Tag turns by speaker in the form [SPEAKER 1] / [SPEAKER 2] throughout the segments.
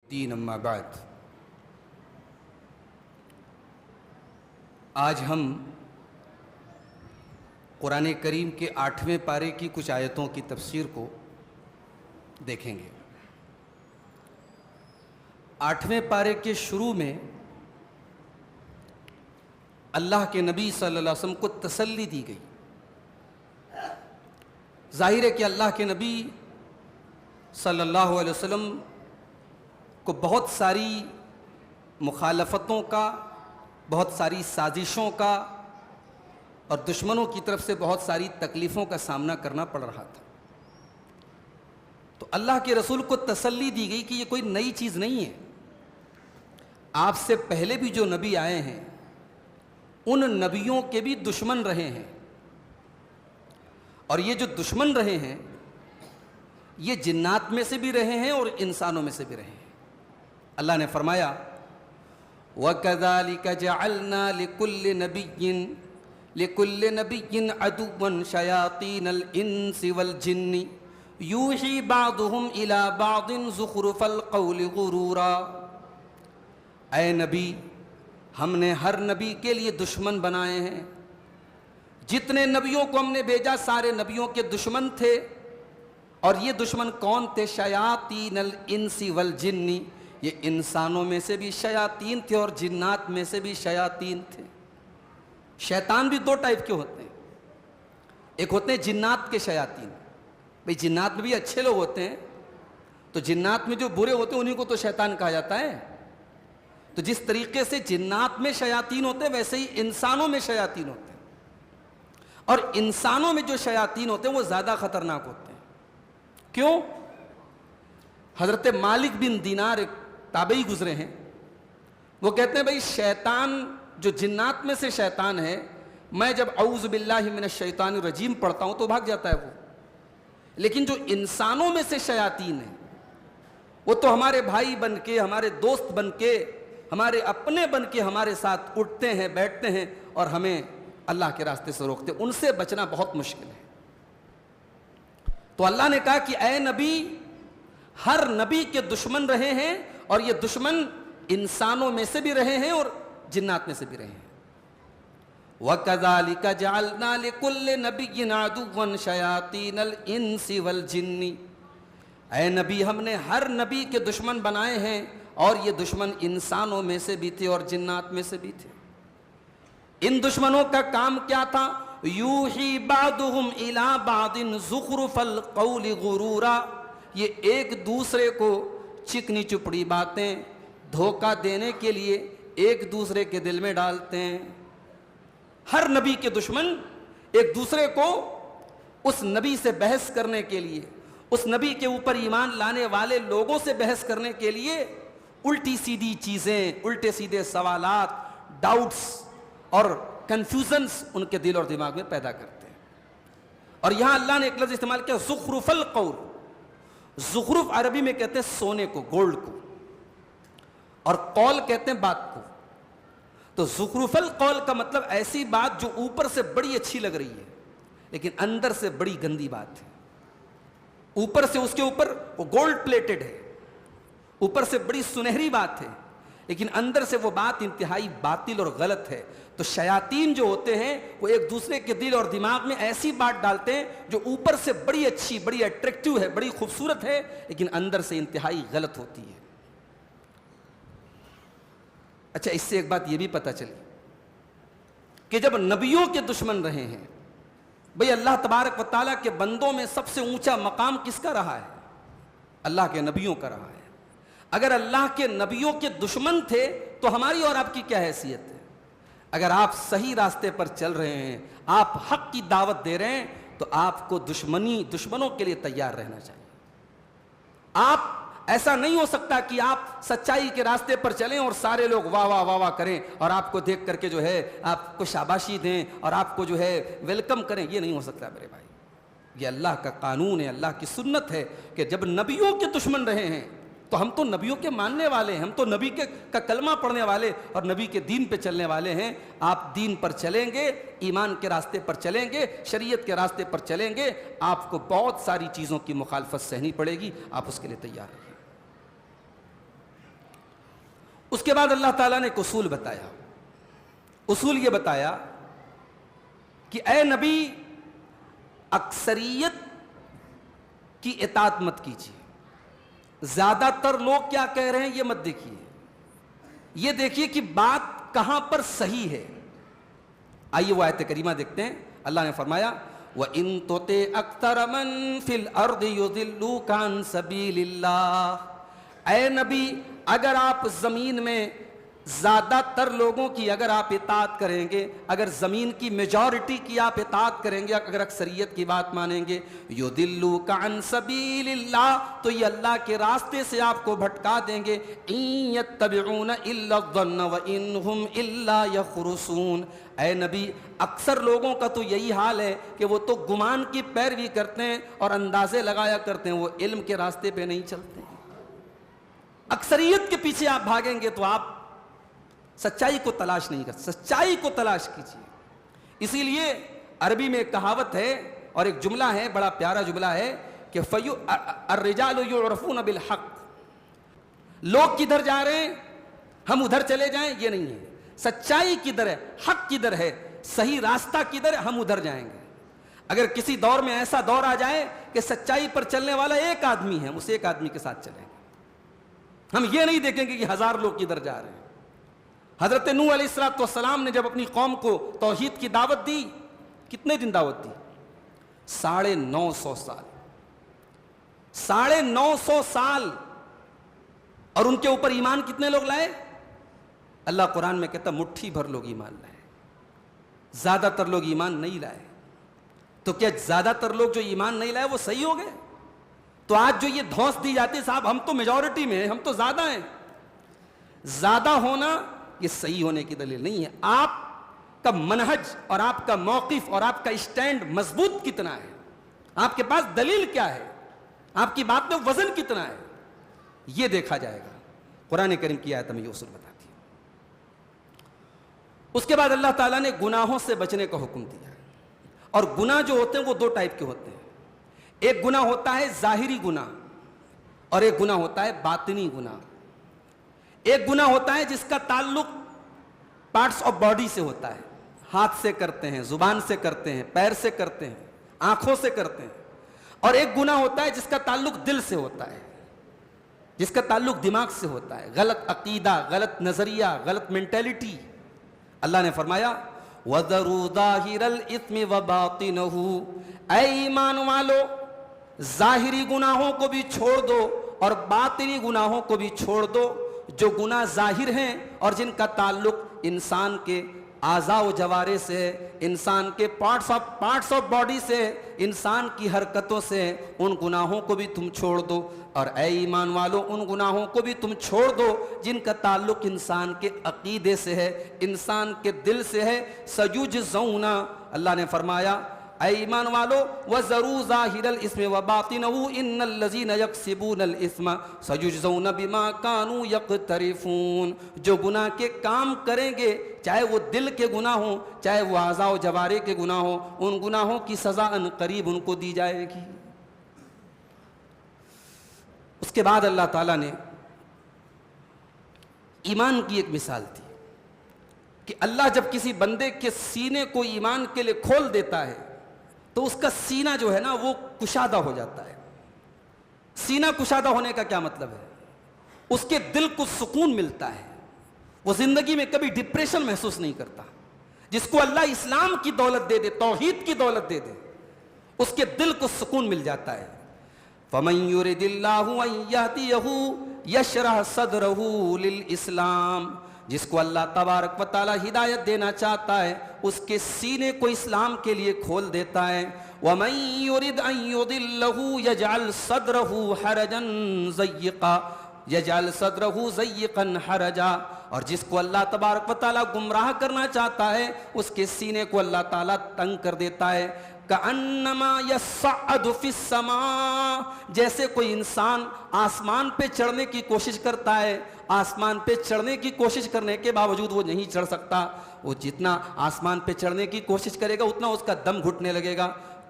[SPEAKER 1] दीन अम्मा बाद। आज हम कुरान करीम के 8वें पारे की कुछ आयतों की तफसीर को देखेंगे। 8वें पारे के शुरू में अल्लाह के नबी सल्लल्लाहु अलैहि वसल्लम को तसल्ली दी गई। जाहिर है कि अल्लाह के नबी सल्लल्लाहु अलैहि वसल्लम को बहुत सारी मुखालफतों का, बहुत सारी साजिशों का और दुश्मनों की तरफ से बहुत सारी तकलीफ़ों का सामना करना पड़ रहा था। तो अल्लाह के रसूल को तसल्ली दी गई कि ये कोई नई चीज़ नहीं है। आपसे पहले भी जो नबी आए हैं उन नबियों के भी दुश्मन रहे हैं, और ये जो दुश्मन रहे हैं ये जिन्नात में से भी रहे हैं और इंसानों में से भी रहे हैं। अल्लाह ने फरमाया वकज़ालिका जअलना लिकुल्लि नबिय्यिन अदुव्वन शयातीनल इंसि वल जिन्नि यूही बादुहुम इला बादिन ज़ुख़रुफ़ल क़ौलि गुरूरा। ऐ नबी, हमने हर नबी के लिए दुश्मन बनाए हैं। जितने नबियों को हमने भेजा सारे नबियों के दुश्मन थे, और ये दुश्मन कौन थे? शयातीनल इंसि वल जिन्नि, ये इंसानों में से भी शयातीन थे और जिन्नात में से भी शयातीन थे। शैतान भी दो टाइप के होते हैं। एक होते हैं जिन्नात के शयातीन। भाई जिन्नात में भी अच्छे लोग होते हैं, तो जिन्नात में जो बुरे होते हैं उन्हीं को तो शैतान कहा जाता है। तो जिस तरीके से जिन्नात में शयातीन होते हैं वैसे ही इंसानों में शयातीन होते हैं, और इंसानों में जो शयातीन होते हैं वो ज़्यादा खतरनाक होते हैं। क्यों? हज़रत मालिक बिन दीनार एक ताबई गुजरे हैं, वो कहते हैं भाई शैतान जो जिन्नात में से शैतान है, मैं जब औज़ु बिल्लाहि मिनश शैतानिर रजीम पढ़ता हूँ तो भाग जाता है वो, लेकिन जो इंसानों में से शयातीन है वो तो हमारे भाई बन के, हमारे दोस्त बन के, हमारे अपने बन के हमारे साथ उठते हैं, बैठते हैं और हमें अल्लाह के रास्ते से रोकते हैं। उनसे बचना बहुत मुश्किल है। तो अल्लाह ने कहा कि ऐ नबी, हर नबी के दुश्मन रहे हैं, और ये दुश्मन इंसानों में से भी रहे हैं और जिन्नात में से भी रहे हैं। वकज़ालिका जअलना लिकुल्लि नबिय्यिन अदुव्वन शयातीनल इंसि वल जिन्नि। ऐ नबी, हमने हर नबी के दुश्मन बनाए हैं, और ये दुश्मन इंसानों में से भी थे और जिन्नात में से भी थे। इन दुश्मनों का काम क्या था? यूही बादुहुम इला बादिन ज़ुख़रुफ़ल क़ौलि गुरूरा, ये एक दूसरे को चिकनी चुपड़ी बातें, धोखा देने के लिए एक दूसरे के दिल में डालते हैं। हर नबी के दुश्मन एक दूसरे को उस नबी से बहस करने के लिए, उस नबी के ऊपर ईमान लाने वाले लोगों से बहस करने के लिए उल्टी सीधी चीज़ें, उल्टे सीधे सवालात, डाउट्स और कंफ्यूजन्स उनके दिल और दिमाग में पैदा करते हैं। और यहां अल्लाह ने एक लफ्ज़ इस्तेमाल किया, ज़ुख़रुफ़ल क़ौल। ज़ुख़रुफ़ अरबी में कहते हैं सोने को, गोल्ड को, और कौल कहते हैं बात को। तो ज़ुख़रुफ़ल क़ौल का मतलब ऐसी बात जो ऊपर से बड़ी अच्छी लग रही है लेकिन अंदर से बड़ी गंदी बात है। ऊपर से उसके ऊपर वो गोल्ड प्लेटेड है, ऊपर से बड़ी सुनहरी बात है, लेकिन अंदर से वो बात इंतहाई बातिल और गलत है। तो शयातीन जो होते हैं वो एक दूसरे के दिल और दिमाग में ऐसी बात डालते हैं जो ऊपर से बड़ी अच्छी, बड़ी अट्रैक्टिव है, बड़ी खूबसूरत है, लेकिन अंदर से इंतहाई गलत होती है। अच्छा, इससे एक बात ये भी पता चली कि जब नबियों के दुश्मन रहे हैं, भाई अल्लाह तबारक व तआला के बंदों में सबसे ऊंचा मकाम किसका रहा है? अल्लाह के नबियों का रहा है। अगर अल्लाह के नबियों के दुश्मन थे तो हमारी और आपकी क्या हैसियत है? अगर आप सही रास्ते पर चल रहे हैं, आप हक की दावत दे रहे हैं, तो आपको दुश्मनों के लिए तैयार रहना चाहिए। आप ऐसा नहीं हो सकता कि आप सच्चाई के रास्ते पर चलें और सारे लोग वाह वाह वाह वाह करें और आपको देख करके जो है आपको शाबाशी दें और आपको जो है वेलकम करें। ये नहीं हो सकता मेरे भाई। ये अल्लाह का कानून है, अल्लाह की सुन्नत है कि जब नबियों के दुश्मन रहे हैं तो हम तो नबियों के मानने वाले हैं, हम तो नबी का कलमा पढ़ने वाले और नबी के दीन पे चलने वाले हैं। आप दीन पर चलेंगे, ईमान के रास्ते पर चलेंगे, शरीयत के रास्ते पर चलेंगे, आपको बहुत सारी चीज़ों की मुखालफत सहनी पड़ेगी। आप उसके लिए तैयार रहिए। उसके बाद अल्लाह ताला ने एक उसूल बताया। उसूल ये बताया कि ए नबी, अक्सरियत की इताअत मत कीजिए। ज्यादातर लोग क्या कह रहे हैं ये मत देखिए, ये देखिए कि बात कहां पर सही है। आइए वो आयत करीमा देखते हैं। अल्लाह ने फरमाया व इन तोते अक्तर मन फिल अर्द युदिल्लूका अन सबीलिल्लाह। ए नबी, अगर आप जमीन में ज्यादातर लोगों की अगर आप इताअत करेंगे, अगर जमीन की मेजॉरिटी की आप इताअत करेंगे, अगर अक्सरियत की बात मानेंगे, युदिल्लूका अन सबीलिल्लाह, तो ये अल्लाह के रास्ते से आपको भटका देंगे। इन यत्तबिऊन इल्ला ज़न्न व इन हुम इल्ला यखरुसून। ऐ नबी, अक्सर लोगों का तो यही हाल है कि वो तो गुमान की पैरवी करते हैं और अंदाजे लगाया करते हैं, वो इल्म के रास्ते पे नहीं चलते हैं। अक्सरियत के पीछे आप भागेंगे तो आप सच्चाई को तलाश नहीं कर, सच्चाई को तलाश कीजिए। इसीलिए अरबी में एक कहावत है और एक जुमला है, बड़ा प्यारा जुमला है कि फयु अर्रिजालु युरफून बिल हक। लोग किधर जा रहे हैं, हम उधर चले जाएं, ये नहीं है। सच्चाई किधर है, हक किधर है, सही रास्ता किधर है, हम उधर जाएंगे। अगर किसी दौर में ऐसा दौर आ जाए कि सच्चाई पर चलने वाला एक आदमी है, उस एक आदमी के साथ चलेंगे। हम ये नहीं देखेंगे कि 1000 लोग किधर जा रहे हैं। हजरत नूह अलैहिस्सलाम ने जब अपनी कौम को तौहीद की दावत दी, कितने दिन दावत दी? 950 साल। 950 साल। और उनके ऊपर ईमान कितने लोग लाए? अल्लाह कुरान में कहता मुट्ठी भर लोग ईमान लाए, ज्यादातर लोग ईमान नहीं लाए। तो क्या ज्यादातर लोग जो ईमान नहीं लाए वो सही हो गए? तो आज जो ये धौंस दी जाती है, साहब हम तो मेजॉरिटी में हैं, हम तो ज्यादा हैं। ज्यादा होना ये सही होने की दलील नहीं है। आपका मनहज और आपका मौकिफ और आपका स्टैंड मजबूत कितना है, आपके पास दलील क्या है, आपकी बात में वजन कितना है, यह देखा जाएगा। कुरान करीम की आयत में ये उसूल बताती है। उसके बाद अल्लाह ताला ने गुनाहों से बचने का हुक्म दिया। और गुनाह जो होते हैं वो 2 टाइप के होते हैं। एक गुनाह होता है जाहिरी गुनाह और एक गुनाह होता है बातिनी गुनाह। एक गुनाह होता है जिसका ताल्लुक पार्ट्स ऑफ बॉडी से होता है, हाथ से करते हैं, जुबान से करते हैं, पैर से करते हैं, आंखों से करते हैं। और एक गुनाह होता है जिसका ताल्लुक दिल से होता है, जिसका ताल्लुक दिमाग से होता है। गलत अकीदा, गलत नजरिया, गलत मेंटेलिटी। अल्लाह ने फरमाया वज़रू ज़ाहिरल इस्मि व बातिनहु। ऐ ईमान वालो, जाहिरी गुनाहों को भी छोड़ दो और बातिनी गुनाहों को भी छोड़ दो। जो गुनाह जाहिर हैं और जिनका ताल्लुक इंसान के आज़ा व जवारे से, इंसान के पार्ट्स ऑफ बॉडी से, इंसान की हरकतों से, उन गुनाहों को भी तुम छोड़ दो। और ऐ ईमान वालों, उन गुनाहों को भी तुम छोड़ दो जिनका ताल्लुक इंसान के अकीदे से है, इंसान के दिल से है। सयुजज़ौना, अल्लाह ने फरमाया ऐ ईमान वालो वज़रू ज़ाहिरल इस्मि व बातिनहु इन्नल लज़ीना यक्सिबूनल इस्मा सयुजज़ौना बिमा कानू यक़तरिफून। जो गुनाह के काम करेंगे, चाहे वो दिल के गुनाह हो, चाहे वो आज़ा व जवारे के गुनाह हो, उन गुनाहों की सज़ा अनक़रीब उनको दी जाएगी। उसके बाद अल्लाह ताला ने ईमान की एक मिसाल दी कि अल्लाह जब किसी बंदे के सीने को ईमान के लिए खोल देता है तो उसका सीना जो है ना वो कुशादा हो जाता है। सीना कुशादा होने का क्या मतलब है? उसके दिल को सुकून मिलता है, वो जिंदगी में कभी डिप्रेशन महसूस नहीं करता। जिसको अल्लाह इस्लाम की दौलत दे दे, तौहीद की दौलत दे दे, उसके दिल को सुकून मिल जाता है। फमन युरिदिल्लाहु अन यहदियहु यशरह सदरहु लिल इस्लाम। जिसको अल्लाह तबारक व तआला हिदायत देना चाहता है, उसके सीने को इस्लाम के लिए खोल देता है। वमन युरिद अन युदिल्लहु यजअल सदरहु हरजन ज़य्यक़ा यजअल सदरहु ज़य्यक़न हरजा। और जिसको अल्लाह तबारक व तआला गुमराह करना चाहता है, उसके सीने को अल्लाह ताला तंग कर देता है। कअन्नमा यस्अदु फिस्समा, जैसे कोई इंसान आसमान पे चढ़ने की कोशिश करता है, आसमान पे चढ़ने की कोशिश करने के बावजूद वो नहीं चढ़ सकता। वो जितना आसमान पे चढ़ने की कोशिश करेगा उतना उसका दम घुटने लगेगा।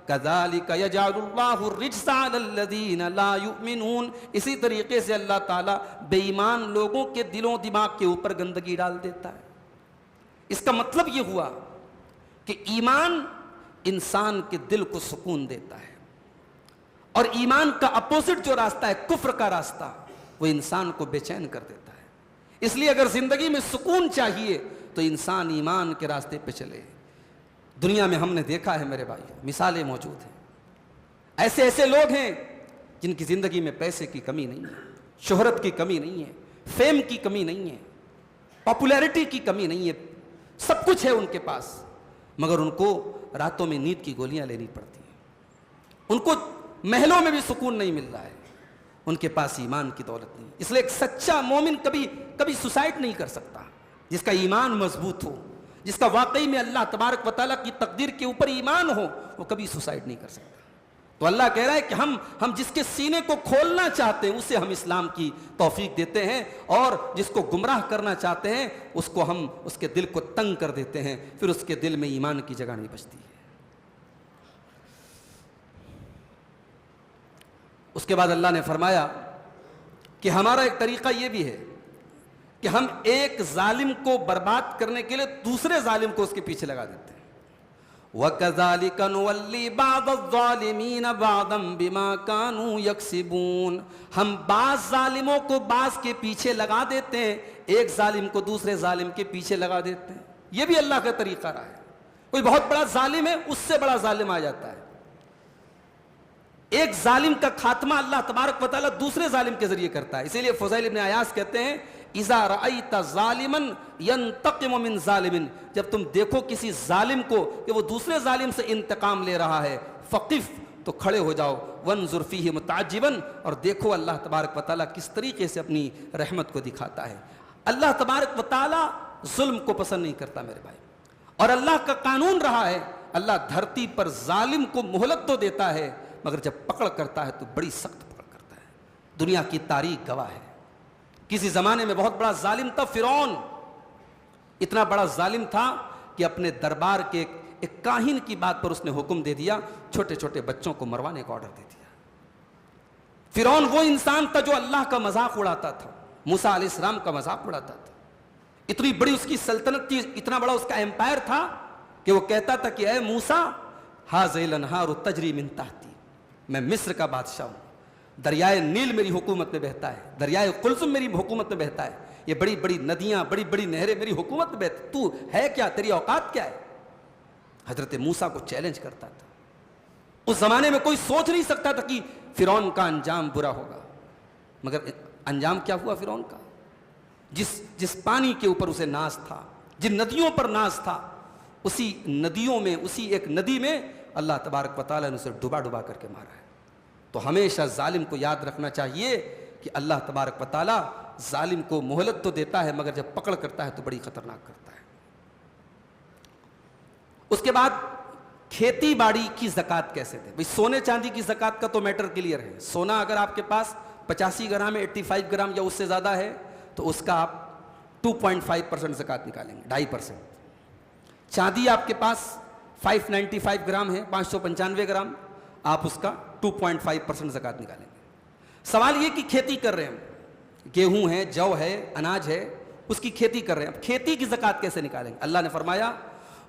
[SPEAKER 1] कज़ालिका यजअलुल्लाहु रिज्सा अलल्लज़ीना ला युमिनून। इसी तरीके से अल्लाह ताला बेईमान लोगों के दिलों दिमाग के ऊपर गंदगी डाल देता है। इसका मतलब यह हुआ कि ईमान इंसान के दिल को सुकून देता है, और ईमान का अपोजिट जो रास्ता है, कुफ्र का रास्ता, वो इंसान को बेचैन कर देता है। इसलिए अगर जिंदगी में सुकून चाहिए तो इंसान ईमान के रास्ते पे चले। दुनिया में हमने देखा है मेरे भाई, मिसालें मौजूद हैं। ऐसे ऐसे लोग हैं जिनकी जिंदगी में पैसे की कमी नहीं है, शोहरत की कमी नहीं है, फेम की कमी नहीं है, पॉपुलैरिटी की कमी नहीं है, सब कुछ है उनके पास, मगर उनको रातों में नींद की गोलियां लेनी पड़ती हैं। उनको महलों में भी सुकून नहीं मिल रहा है, उनके पास ईमान की दौलत नहीं। इसलिए एक सच्चा मोमिन कभी कभी सुसाइड नहीं कर सकता। जिसका ईमान मजबूत हो, जिसका वाकई में अल्लाह तबारक व तआला की तकदीर के ऊपर ईमान हो, वो कभी सुसाइड नहीं कर सकता। तो अल्लाह कह रहा है कि हम जिसके सीने को खोलना चाहते हैं उसे हम इस्लाम की तौफीक देते हैं, और जिसको गुमराह करना चाहते हैं उसको हम उसके दिल को तंग कर देते हैं, फिर उसके दिल में ईमान की जगह नहीं बचती है। उसके बाद अल्लाह ने फरमाया कि हमारा एक तरीका यह भी है कि हम एक जालिम को बर्बाद करने के लिए दूसरे जालिम को उसके पीछे लगा देते हैं। वकज़ालिका नुवल्ली बाज़-ज़ालिमीन बाज़न बिमा कानू यक्सिबून। हम बाज़ जालिमों को बाज़ के पीछे लगा देते हैं, एक जालिम को दूसरे जालिम के पीछे लगा देते हैं। यह भी अल्लाह का तरीका रहा है। कोई बहुत बड़ा जालिम है, उससे बड़ा जालिम आ जाता है। एक जालिम का खात्मा अल्लाह तबारक व तआला दूसरे जालिम के जरिए करता है। इसीलिए फुज़ैल इब्न अयास कहते हैं, इज़ा रअयता ज़ालिमन यंतक़िमु मिन ज़ालिमिन, जब तुम देखो किसी जालिम को कि वो दूसरे जालिम से इंतकाम ले रहा है, फ़क़िफ़, तो खड़े हो जाओ, वंज़ुर फ़ीहि मुतअज्जिबन, और देखो अल्लाह तबारक व तआला किस तरीके से अपनी रहमत को दिखाता है। अल्लाह तबारक व तआला जुल्म को पसंद नहीं करता मेरे भाई, और अल्लाह का कानून रहा है, अल्लाह धरती पर जालिम को मोहलत तो देता है, मगर जब पकड़ करता है तो बड़ी सख्त पकड़ करता है। दुनिया की तारीख गवाह है। किसी जमाने में बहुत बड़ा जालिम था फिरौन। इतना बड़ा जालिम था कि अपने दरबार के एक काहिन की बात पर उसने हुक्म दे दिया, छोटे छोटे बच्चों को मरवाने का ऑर्डर दे दिया। फिरौन वो इंसान था जो अल्लाह का मजाक उड़ाता था, मूसा अलैहिस्सलाम का मजाक उड़ाता था। इतनी बड़ी उसकी सल्तनत थी, इतना बड़ा उसका एम्पायर था कि वो कहता था कि ऐ मूसा, हाज़िल अनहारु तजरी मिन तहती, मैं मिस्र का बादशाह हूं, दरियाए नील मेरी हुकूमत में बहता है, दरियाए कुल्सुम मेरी हुकूमत में बहता है, ये बड़ी बड़ी नदियां, बड़ी बड़ी नहरें मेरी हुकूमत में बहती, तू है क्या, तेरी औकात क्या है। हजरत मूसा को चैलेंज करता था। उस जमाने में कोई सोच नहीं सकता था कि फिरौन का अंजाम बुरा होगा, मगर अंजाम क्या हुआ फिरौन का। जिस पानी के ऊपर उसे नाज था, जिन नदियों पर नाज था, उसी नदियों में, उसी एक नदी में अल्लाह तबारक व तआला ने उसे डुबा डुबा करके मारा है। तो हमेशा जालिम को याद रखना चाहिए कि अल्लाह तबारक व तआला जालिम को मोहलत तो देता है, मगर जब पकड़ करता है तो बड़ी खतरनाक करता है। उसके बाद खेती बाड़ी की ज़कात कैसे दे। भाई सोने चांदी की ज़कात का तो मैटर क्लियर है। सोना अगर आपके पास 85 ग्राम है, 85 ग्राम या उससे ज़्यादा है, तो उसका आप 2.5% ज़कात निकालेंगे, 2.5%। चांदी आपके पास 595 ग्राम है, 595 ग्राम, आप उसका 2.5% ज़कात निकालेंगे। सवाल ये कि खेती कर रहे हैं, गेहूं है, जौ है, अनाज है, उसकी खेती कर रहे हैं, अब खेती की ज़कात कैसे निकालेंगे। अल्लाह ने फरमाया,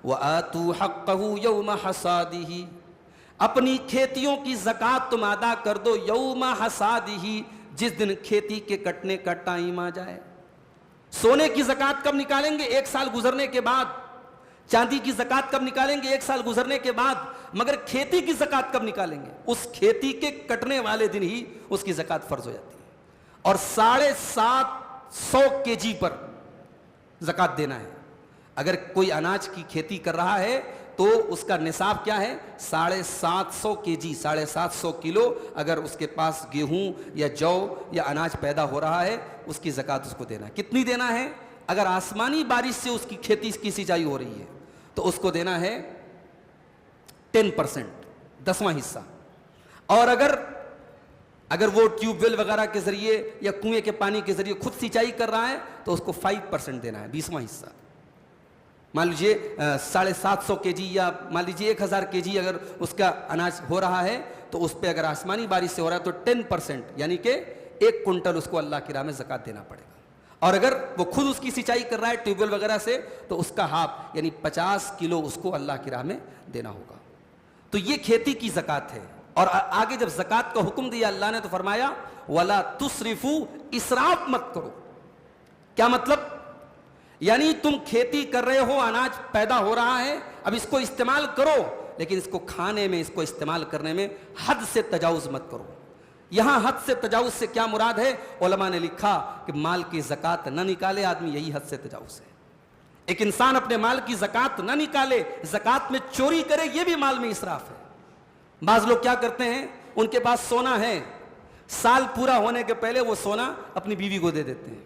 [SPEAKER 1] व आतू हक़्क़हू यौम हसादिही, अपनी खेतियों की ज़कात तुम अदा कर दो यौम हसादिही, जिस दिन खेती के कटने का टाइम आ जाए। सोने की ज़कात कब निकालेंगे, 1 साल गुजरने के बाद। चांदी की ज़कात कब निकालेंगे, 1 साल गुजरने के बाद। मगर खेती की ज़कात कब निकालेंगे, उस खेती के कटने वाले दिन ही उसकी ज़कात फर्ज हो जाती है। और 750 kg पर ज़कात देना है। अगर कोई अनाज की खेती कर रहा है तो उसका निसाब क्या है, 750 kg, 750 किलो। अगर उसके पास गेहूं या जौ या अनाज पैदा हो रहा है, उसकी ज़कात उसको देना है। कितनी देना है, अगर आसमानी बारिश से उसकी खेती की सिंचाई हो रही है तो उसको देना है 10%, 10वां हिस्सा। और अगर वो ट्यूबवेल वगैरह के जरिए या कुएं के पानी के जरिए खुद सिंचाई कर रहा है तो उसको 5% देना है, 20वां हिस्सा। मान लीजिए 750 kg या मान लीजिए 1000 kg अगर उसका अनाज हो रहा है, तो उस पर अगर आसमानी बारिश से हो रहा है तो 10% यानी कि 1 कुंटल उसको अल्लाह की राह में ज़कात देना पड़ेगा। और अगर वो खुद उसकी सिंचाई कर रहा है ट्यूबवेल वगैरह से, तो उसका हाफ यानी 50 किलो उसको अल्लाह की राह में देना होगा। तो ये खेती की ज़कात है। और आगे जब ज़कात का हुक्म दिया अल्लाह ने तो फरमाया वला तुसरिफू, इसराफ मत करो। क्या मतलब? यानी तुम खेती कर रहे हो, अनाज पैदा हो रहा है, अब इसको इस्तेमाल करो, लेकिन इसको खाने में, इसको इस्तेमाल करने में हद से तजावुज मत करो। यहां हद से तजावुज से क्या मुराद है? उलमा ने लिखा कि माल की ज़कात न निकाले आदमी, यही हद से तजावुज है। एक इंसान अपने माल की ज़कात न निकाले, ज़कात में चोरी करे, यह भी माल में इसराफ है। बाज लोग क्या करते हैं, उनके पास सोना है, साल पूरा होने के पहले वो सोना अपनी बीवी को दे देते हैं,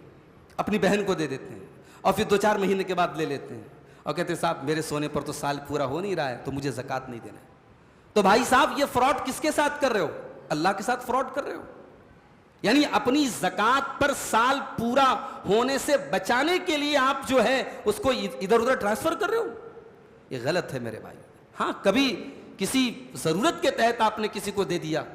[SPEAKER 1] अपनी बहन को दे देते हैं, और फिर 2-4 महीने के बाद ले लेते हैं और कहते हैं साहब मेरे सोने पर तो साल पूरा हो नहीं रहा है, तो मुझे ज़कात नहीं देना। तो भाई साहब ये फ्रॉड किसके साथ कर रहे हो? अल्लाह के साथ फ्रॉड कर रहे हो। यानी अपनी ज़कात पर साल पूरा होने से बचाने के लिए आप जो है उसको इधर उधर ट्रांसफर कर रहे हो, ये गलत है मेरे भाई। हाँ, कभी किसी ज़रूरत के तहत आपने किसी को दे दिया,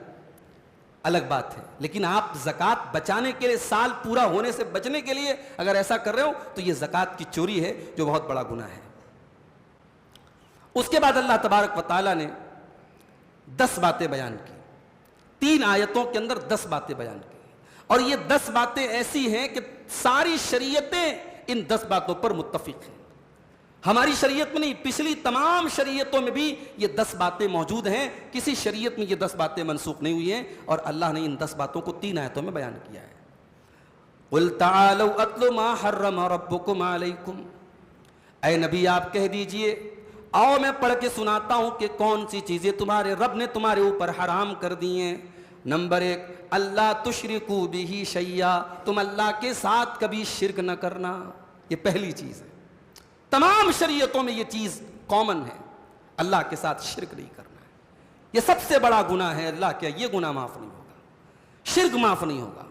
[SPEAKER 1] अलग बात है, लेकिन आप ज़कात बचाने के लिए, साल पूरा होने से बचने के लिए अगर ऐसा कर रहे हो तो यह ज़कात की चोरी है, जो बहुत बड़ा गुनाह है। उसके बाद अल्लाह तबारक व तआला ने 10 बातें बयान की, 3 आयतों के अंदर 10 बातें बयान की, और ये 10 बातें ऐसी हैं कि सारी शरीयतें इन 10 बातों पर मुत्तफिक हैं। हमारी शरीयत में नहीं, पिछली तमाम शरीयतों में भी ये 10 बातें मौजूद हैं, किसी शरीयत में ये 10 बातें मनसूख नहीं हुई हैं, और अल्लाह ने इन 10 बातों को 3 आयतों में बयान किया है। क़ुल तालू अत्लु मा हर्रम रब्बुकुम अलैकुम, ऐ नबी आप कह दीजिए, आओ मैं पढ़ के सुनाता हूं कि कौन सी चीजें तुम्हारे रब ने तुम्हारे ऊपर हराम कर दी हैं। नंबर 1, अल्लाह तुशरिकू बिही शैया, तुम अल्लाह के साथ कभी शिरक न करना, ये पहली चीज है। तमाम शरीयतों में ये चीज कॉमन है, अल्लाह के साथ शिरक नहीं करना है। ये सबसे बड़ा गुनाह है, अल्लाह क्या ये गुनाह माफ नहीं होगा, शिरक माफ नहीं होगा।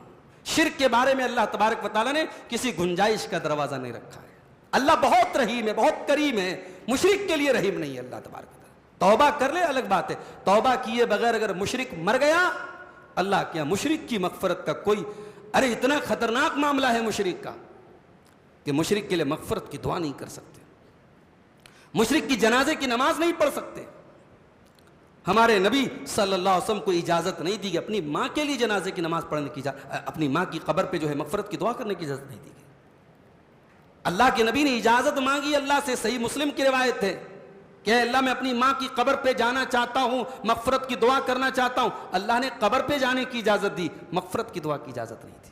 [SPEAKER 1] शिरक के बारे में अल्लाह तबारक व तआला ने किसी गुंजाइश का दरवाजा नहीं रखा है। अल्लाह बहुत रहीम है, बहुत करीम है, मुशरिक के लिए रहीम नहीं है अल्लाह तबारक व तआला। तौबा कर ले अलग बात है, तौबा किए बगैर अगर मुशरिक मर गया, अल्लाह क्या मुशरिक की मगफरत का कोई, अरे इतना खतरनाक मामला है मुशरिक का कि मुशरिक के लिए मगफरत की दुआ नहीं कर सकते, मुशरिक की जनाजे की नमाज नहीं पढ़ सकते। हमारे नबी सल्लल्लाहु अलैहि वसल्लम को इजाजत नहीं दी गई अपनी मां के लिए जनाजे की नमाज पढ़ने की, अपनी मां की कब्र पे जो है मगफरत की दुआ करने की इजाजत नहीं दी गई। अल्लाह के नबी ने इजाजत मांगी अल्लाह से, सही मुस्लिम की रिवायत है कि अल्लाह मैं अपनी मां की कब्र पे जाना चाहता हूं, मगफरत की दुआ करना चाहता हूं। अल्लाह ने कब्र पे जाने की इजाजत दी, मगफरत की दुआ की इजाजत नहीं थी।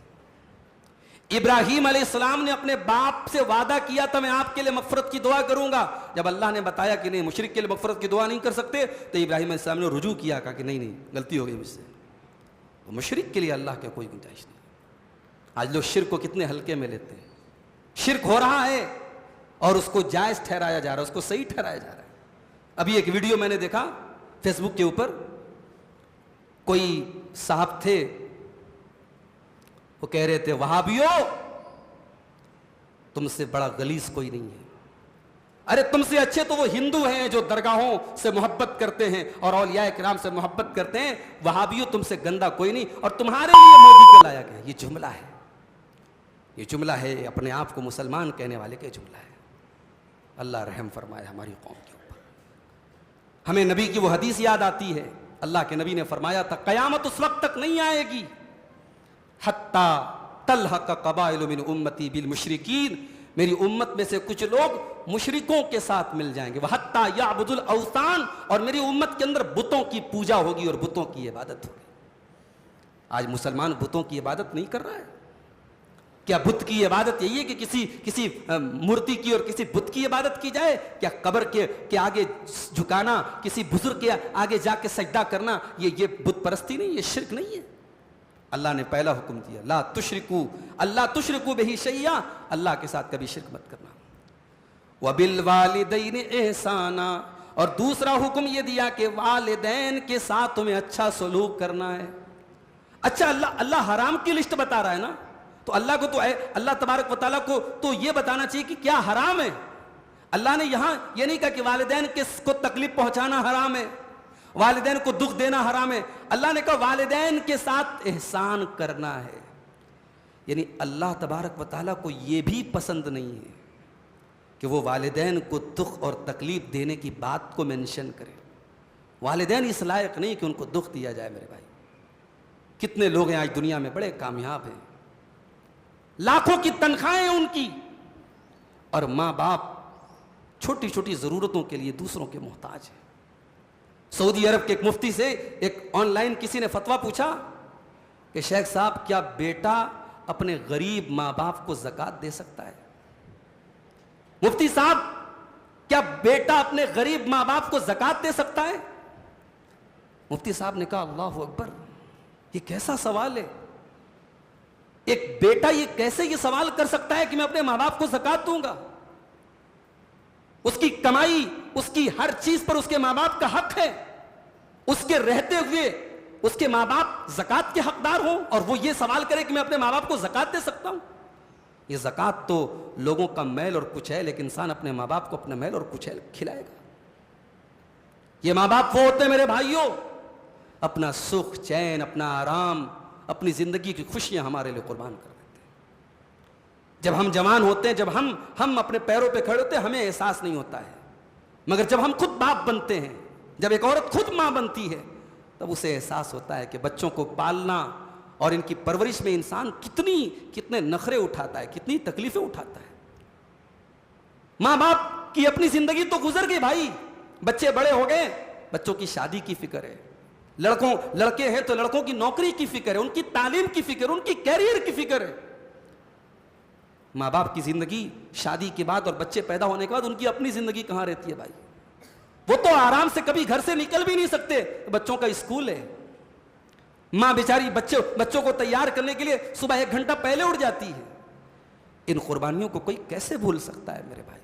[SPEAKER 1] इब्राहीम अलैहिस्सलाम ने अपने बाप से वादा किया था मैं आपके लिए मगफरत की दुआ करूंगा। जब अल्लाह ने बताया कि नहीं मुशरिक के लिए मगफरत की दुआ नहीं कर सकते, तो इब्राहीम अलैहिस्सलाम ने रुजू किया, कहा कि नहीं गलती हो गई मुझसे, तो मुशरिक के लिए अल्लाह का कोई गुंजाइश नहीं। आज लोग शिर्क को कितने हल्के में लेते हैं, शिर्क हो रहा है और उसको जायज ठहराया जा रहा है, उसको सही ठहराया जा रहा है। अभी एक वीडियो मैंने देखा फेसबुक के ऊपर, कोई साहब थे, वो कह रहे थे वहाबियो तुमसे बड़ा गलीज कोई नहीं है, अरे तुमसे अच्छे तो वो हिंदू हैं जो दरगाहों से मोहब्बत करते हैं और औलिया किराम से मोहब्बत करते हैं, वहाबियो तुमसे गंदा कोई नहीं, और तुम्हारे लिए मोदी को लाया गया। ये जुमला है, ये जुमला है अपने आप को मुसलमान कहने वाले का जुमला है। अल्लाह रहम फरमाए हमारी कौम के ऊपर। हमें नबी की वो हदीस याद आती है, अल्लाह के नबी ने फरमाया था कयामत उस वक्त तक नहीं आएगी हत्ता तलहक कबाइल मिन उम्मती बिल मुशरिकीन, मेरी उम्मत में से कुछ लोग मुशरिकों के साथ मिल जाएंगे। वह हत्ता याबुदुल औसान, और मेरी उम्मत के अंदर बुतों की पूजा होगी और बुतों की इबादत होगी। आज मुसलमान बुतों की इबादत नहीं कर रहा है। क्या बुत की इबादत यही है कि किसी मूर्ति की और किसी बुत की इबादत की जाए? क्या कब्र के आगे झुकाना, किसी बुजुर्ग के आगे जाके सजदा करना, ये बुत परस्ती नहीं, ये शिर्क नहीं है। अल्लाह ने पहला हुक्म दिया ला तुशरिकू, अल्लाह तुशरिकू बिही शैया, अल्लाह के साथ कभी शिर्क मत करना। वबिल वालिदैन एहसाना, और दूसरा हुक्म यह दिया कि वालिदैन के साथ तुम्हें अच्छा सलूक करना है। अच्छा, अल्लाह हराम की लिस्ट बता रहा है ना, तो अल्लाह को तो अल्लाह तबारक व तआला को तो यह बताना चाहिए कि क्या हराम है। अल्लाह ने यहां यह नहीं कहा कि वालिदैन को तकलीफ पहुंचाना हराम है, वालिदैन को दुख देना हराम है। अल्लाह ने कहा वालिदैन के साथ एहसान करना है। यानी अल्लाह तबारक व तआला को यह भी पसंद नहीं है कि वो वालिदैन को दुख और तकलीफ देने की बात को मेंशन करे। वालिदैन इस लायक नहीं कि उनको दुख दिया जाए। मेरे भाई, कितने लोग हैं आज दुनिया में बड़े कामयाब हैं, लाखों की तनख्वाहें हैं उनकी, और माँ बाप छोटी छोटी ज़रूरतों के लिए दूसरों के मोहताज हैं। सऊदी अरब के एक मुफ्ती से एक ऑनलाइन किसी ने फतवा पूछा कि शेख साहब, क्या बेटा अपने गरीब माँ बाप को ज़कात दे सकता है? मुफ्ती साहब, क्या बेटा अपने गरीब माँ बाप को ज़कात दे सकता है? मुफ्ती साहब ने कहा अल्लाह अकबर, ये कैसा सवाल है? एक बेटा ये कैसे ये सवाल कर सकता है कि मैं अपने माँ बाप को ज़कात दूंगा? उसकी कमाई, उसकी हर चीज पर उसके माँ बाप का हक है। उसके रहते हुए उसके माँ बाप ज़कात के हकदार हों और वो ये सवाल करे कि मैं अपने माँ बाप को ज़कात दे सकता हूं? ये ज़कात तो लोगों का मैल और कुछ है, लेकिन इंसान अपने माँ बाप को अपना मैल और कुछ है खिलाएगा। ये माँ बाप वो होते हैं मेरे भाइयों, अपना सुख चैन, अपना आराम, अपनी जिंदगी की खुशियां हमारे लिए कुर्बान कर देते हैं। जब हम जवान होते हैं, जब हम अपने पैरों पे खड़े होते हैं, हमें एहसास नहीं होता है, मगर जब हम खुद बाप बनते हैं, जब एक औरत खुद मां बनती है, तब उसे एहसास होता है कि बच्चों को पालना और इनकी परवरिश में इंसान कितने नखरे उठाता है, कितनी तकलीफें उठाता है। मां बाप की अपनी जिंदगी तो गुजर गई भाई, बच्चे बड़े हो गए, बच्चों की शादी की फिक्र है, लड़के हैं तो लड़कों की नौकरी की फिक्र है, उनकी तालीम की फिक्र, उनकी कैरियर की फिक्र है। माँ बाप की जिंदगी शादी के बाद और बच्चे पैदा होने के बाद उनकी अपनी जिंदगी कहां रहती है भाई? वो तो आराम से कभी घर से निकल भी नहीं सकते, बच्चों का स्कूल है। मां बेचारी बच्चों को तैयार करने के लिए सुबह 1 घंटा पहले उठ जाती है। इन कुर्बानियों को कोई कैसे भूल सकता है मेरे भाई?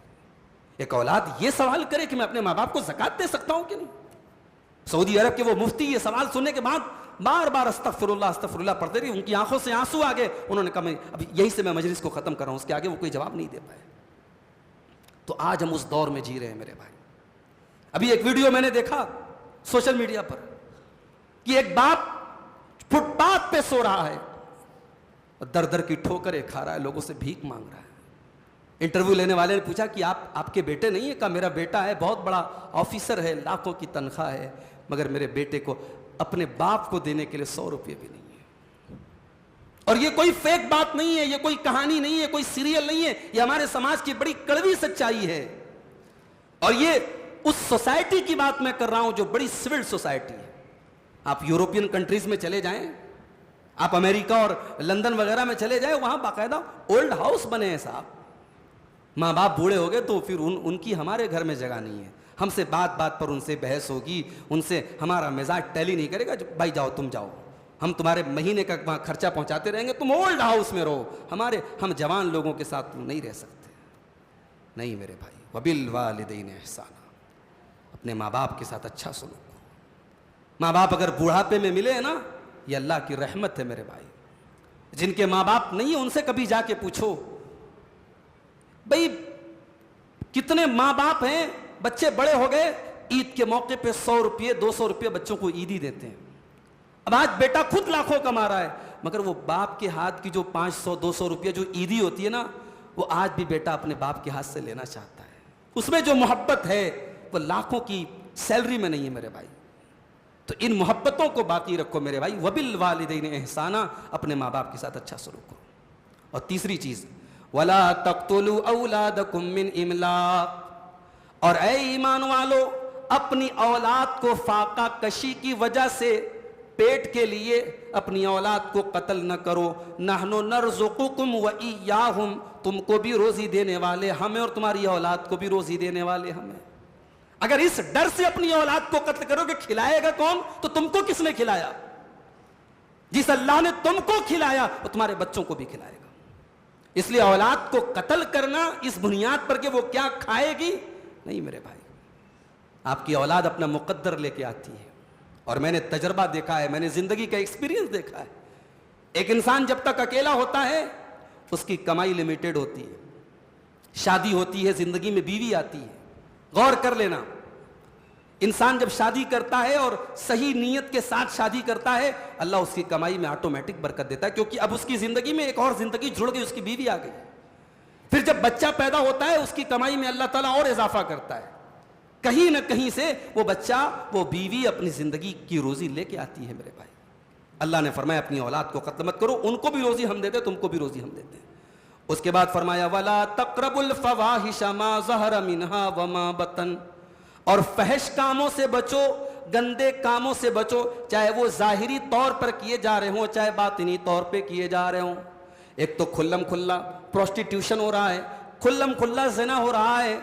[SPEAKER 1] एक औलाद ये सवाल करे कि मैं अपने माँ बाप को ज़कात दे सकता हूं कि नहीं? सऊदी अरब के वो मुफ्ती ये सवाल सुनने के बाद बार बार अस्तगफिरुल्लाह पढ़ते रहे, उनकी आंखों से आंसू आ गए। उन्होंने कहा मैं अभी यही से मैं मजलिस को खत्म कर रहा हूं, उसके आगे वो कोई जवाब नहीं दे पाए। तो आज हम उस दौर में जी रहे हैं मेरे भाई। अभी एक वीडियो मैंने देखा सोशल मीडिया पर कि एक बाप फुटपाथ पे सो रहा है, दर दर की ठोकरें खा रहा है, लोगों से भीख मांग रहा है। इंटरव्यू लेने वाले ने पूछा कि आपके बेटे नहीं है? कहा मेरा बेटा है, बहुत बड़ा ऑफिसर है, लाखों की तनख्वाह है, मगर मेरे बेटे को अपने बाप को देने के लिए 100 रुपये भी नहीं है। और ये कोई फेक बात नहीं है, ये कोई कहानी नहीं है, कोई सीरियल नहीं है, ये हमारे समाज की बड़ी कड़वी सच्चाई है। और ये उस सोसाइटी की बात मैं कर रहा हूं जो बड़ी सिविल सोसाइटी है। आप यूरोपियन कंट्रीज में चले जाएं, आप अमेरिका और लंदन वगैरह में चले जाएं, वहां बाकायदा ओल्ड हाउस बने हैं साहब। माँ बाप बूढ़े हो गए तो फिर उनकी हमारे घर में जगह नहीं है, हमसे बात बात पर उनसे बहस होगी, उनसे हमारा मिजाज टैली नहीं करेगा। भाई जाओ, तुम जाओ, हम तुम्हारे महीने का वहाँ खर्चा पहुँचाते रहेंगे, तुम ओल्ड हाउस में रहो, हम जवान लोगों के साथ नहीं रह सकते। नहीं मेरे भाई, वबिल वालिदैन एहसाना, अपने माँ बाप के साथ अच्छा सलूक करो। माँ बाप अगर बुढ़ापे में मिले ना, ये अल्लाह की रहमत है मेरे भाई। जिनके माँ बाप नहीं है उनसे कभी जाके पूछो भाई, कितने माँ बाप हैं, बच्चे बड़े हो गए, ईद के मौके पे 100 रुपये 200 रुपये बच्चों को ईदी देते हैं। अब आज बेटा खुद लाखों कमा रहा है, मगर वो बाप के हाथ की जो 500-200 रुपये जो ईदी होती है ना, वो आज भी बेटा अपने बाप के हाथ से लेना चाहता है। उसमें जो मोहब्बत है वो लाखों की सैलरी में नहीं है मेरे भाई। तो इन मोहब्बतों को बाकी रखो मेरे भाई। वबिल वालिदैन एहसाना, अपने माँ बाप के साथ अच्छा सलूक करो। और तीसरी चीज, वला तक़्तुलू औलादकुम मिन इमलाक, और ऐ ईमान वालो, अपनी औलाद को फाका कशी की वजह से, पेट के लिए अपनी औलाद को कत्ल न करो। नहनु नरज़ुकुकुम व इय्याहुम, तुमको भी रोजी देने वाले हमें और तुम्हारी औलाद को भी रोजी देने वाले हमें। अगर इस डर से अपनी औलाद को कत्ल करोगे, खिलाएगा कौन? तो तुमको किसने खिलाया? जिस अल्लाह ने तुमको खिलाया वो तुम्हारे बच्चों को भी खिलाएगा। इसलिए औलाद को कत्ल करना इस बुनियाद पर कि वो क्या खाएगी, नहीं मेरे भाई। आपकी औलाद अपना मुकद्दर लेके आती है, और मैंने तजर्बा देखा है, मैंने जिंदगी का एक्सपीरियंस देखा है। एक इंसान जब तक अकेला होता है उसकी कमाई लिमिटेड होती है, शादी होती है, जिंदगी में बीवी आती है। गौर कर लेना, इंसान जब शादी करता है और सही नीयत के साथ शादी करता है, अल्लाह उसकी कमाई में ऑटोमेटिक बरकत देता है, क्योंकि अब उसकी जिंदगी में एक और जिंदगी जुड़ गई, उसकी बीवी आ गई। फिर जब बच्चा पैदा होता है, उसकी कमाई में अल्लाह ताला और इजाफा करता है। कहीं ना कहीं से वो बच्चा, वो बीवी अपनी जिंदगी की रोजी लेके आती है। मेरे भाई, अल्लाह ने फरमाया अपनी औलाद को कत्ल मत करो, उनको भी रोजी हम देते, तुमको भी रोजी हम देते हैं। उसके बाद फरमाया वला तक़रबुल फ़वाहिश मा ज़हर मिन्हा व मा बतन, और फहश कामों से बचो, गंदे कामों से बचो, चाहे वो जाहिरी तौर पर किए जा रहे हो, चाहे बातिनी तौर पे किए जा रहे हो। एक तो खुल्लम खुल्ला प्रोस्टिट्यूशन हो रहा है, खुल्लम खुल्ला जिना हो रहा है,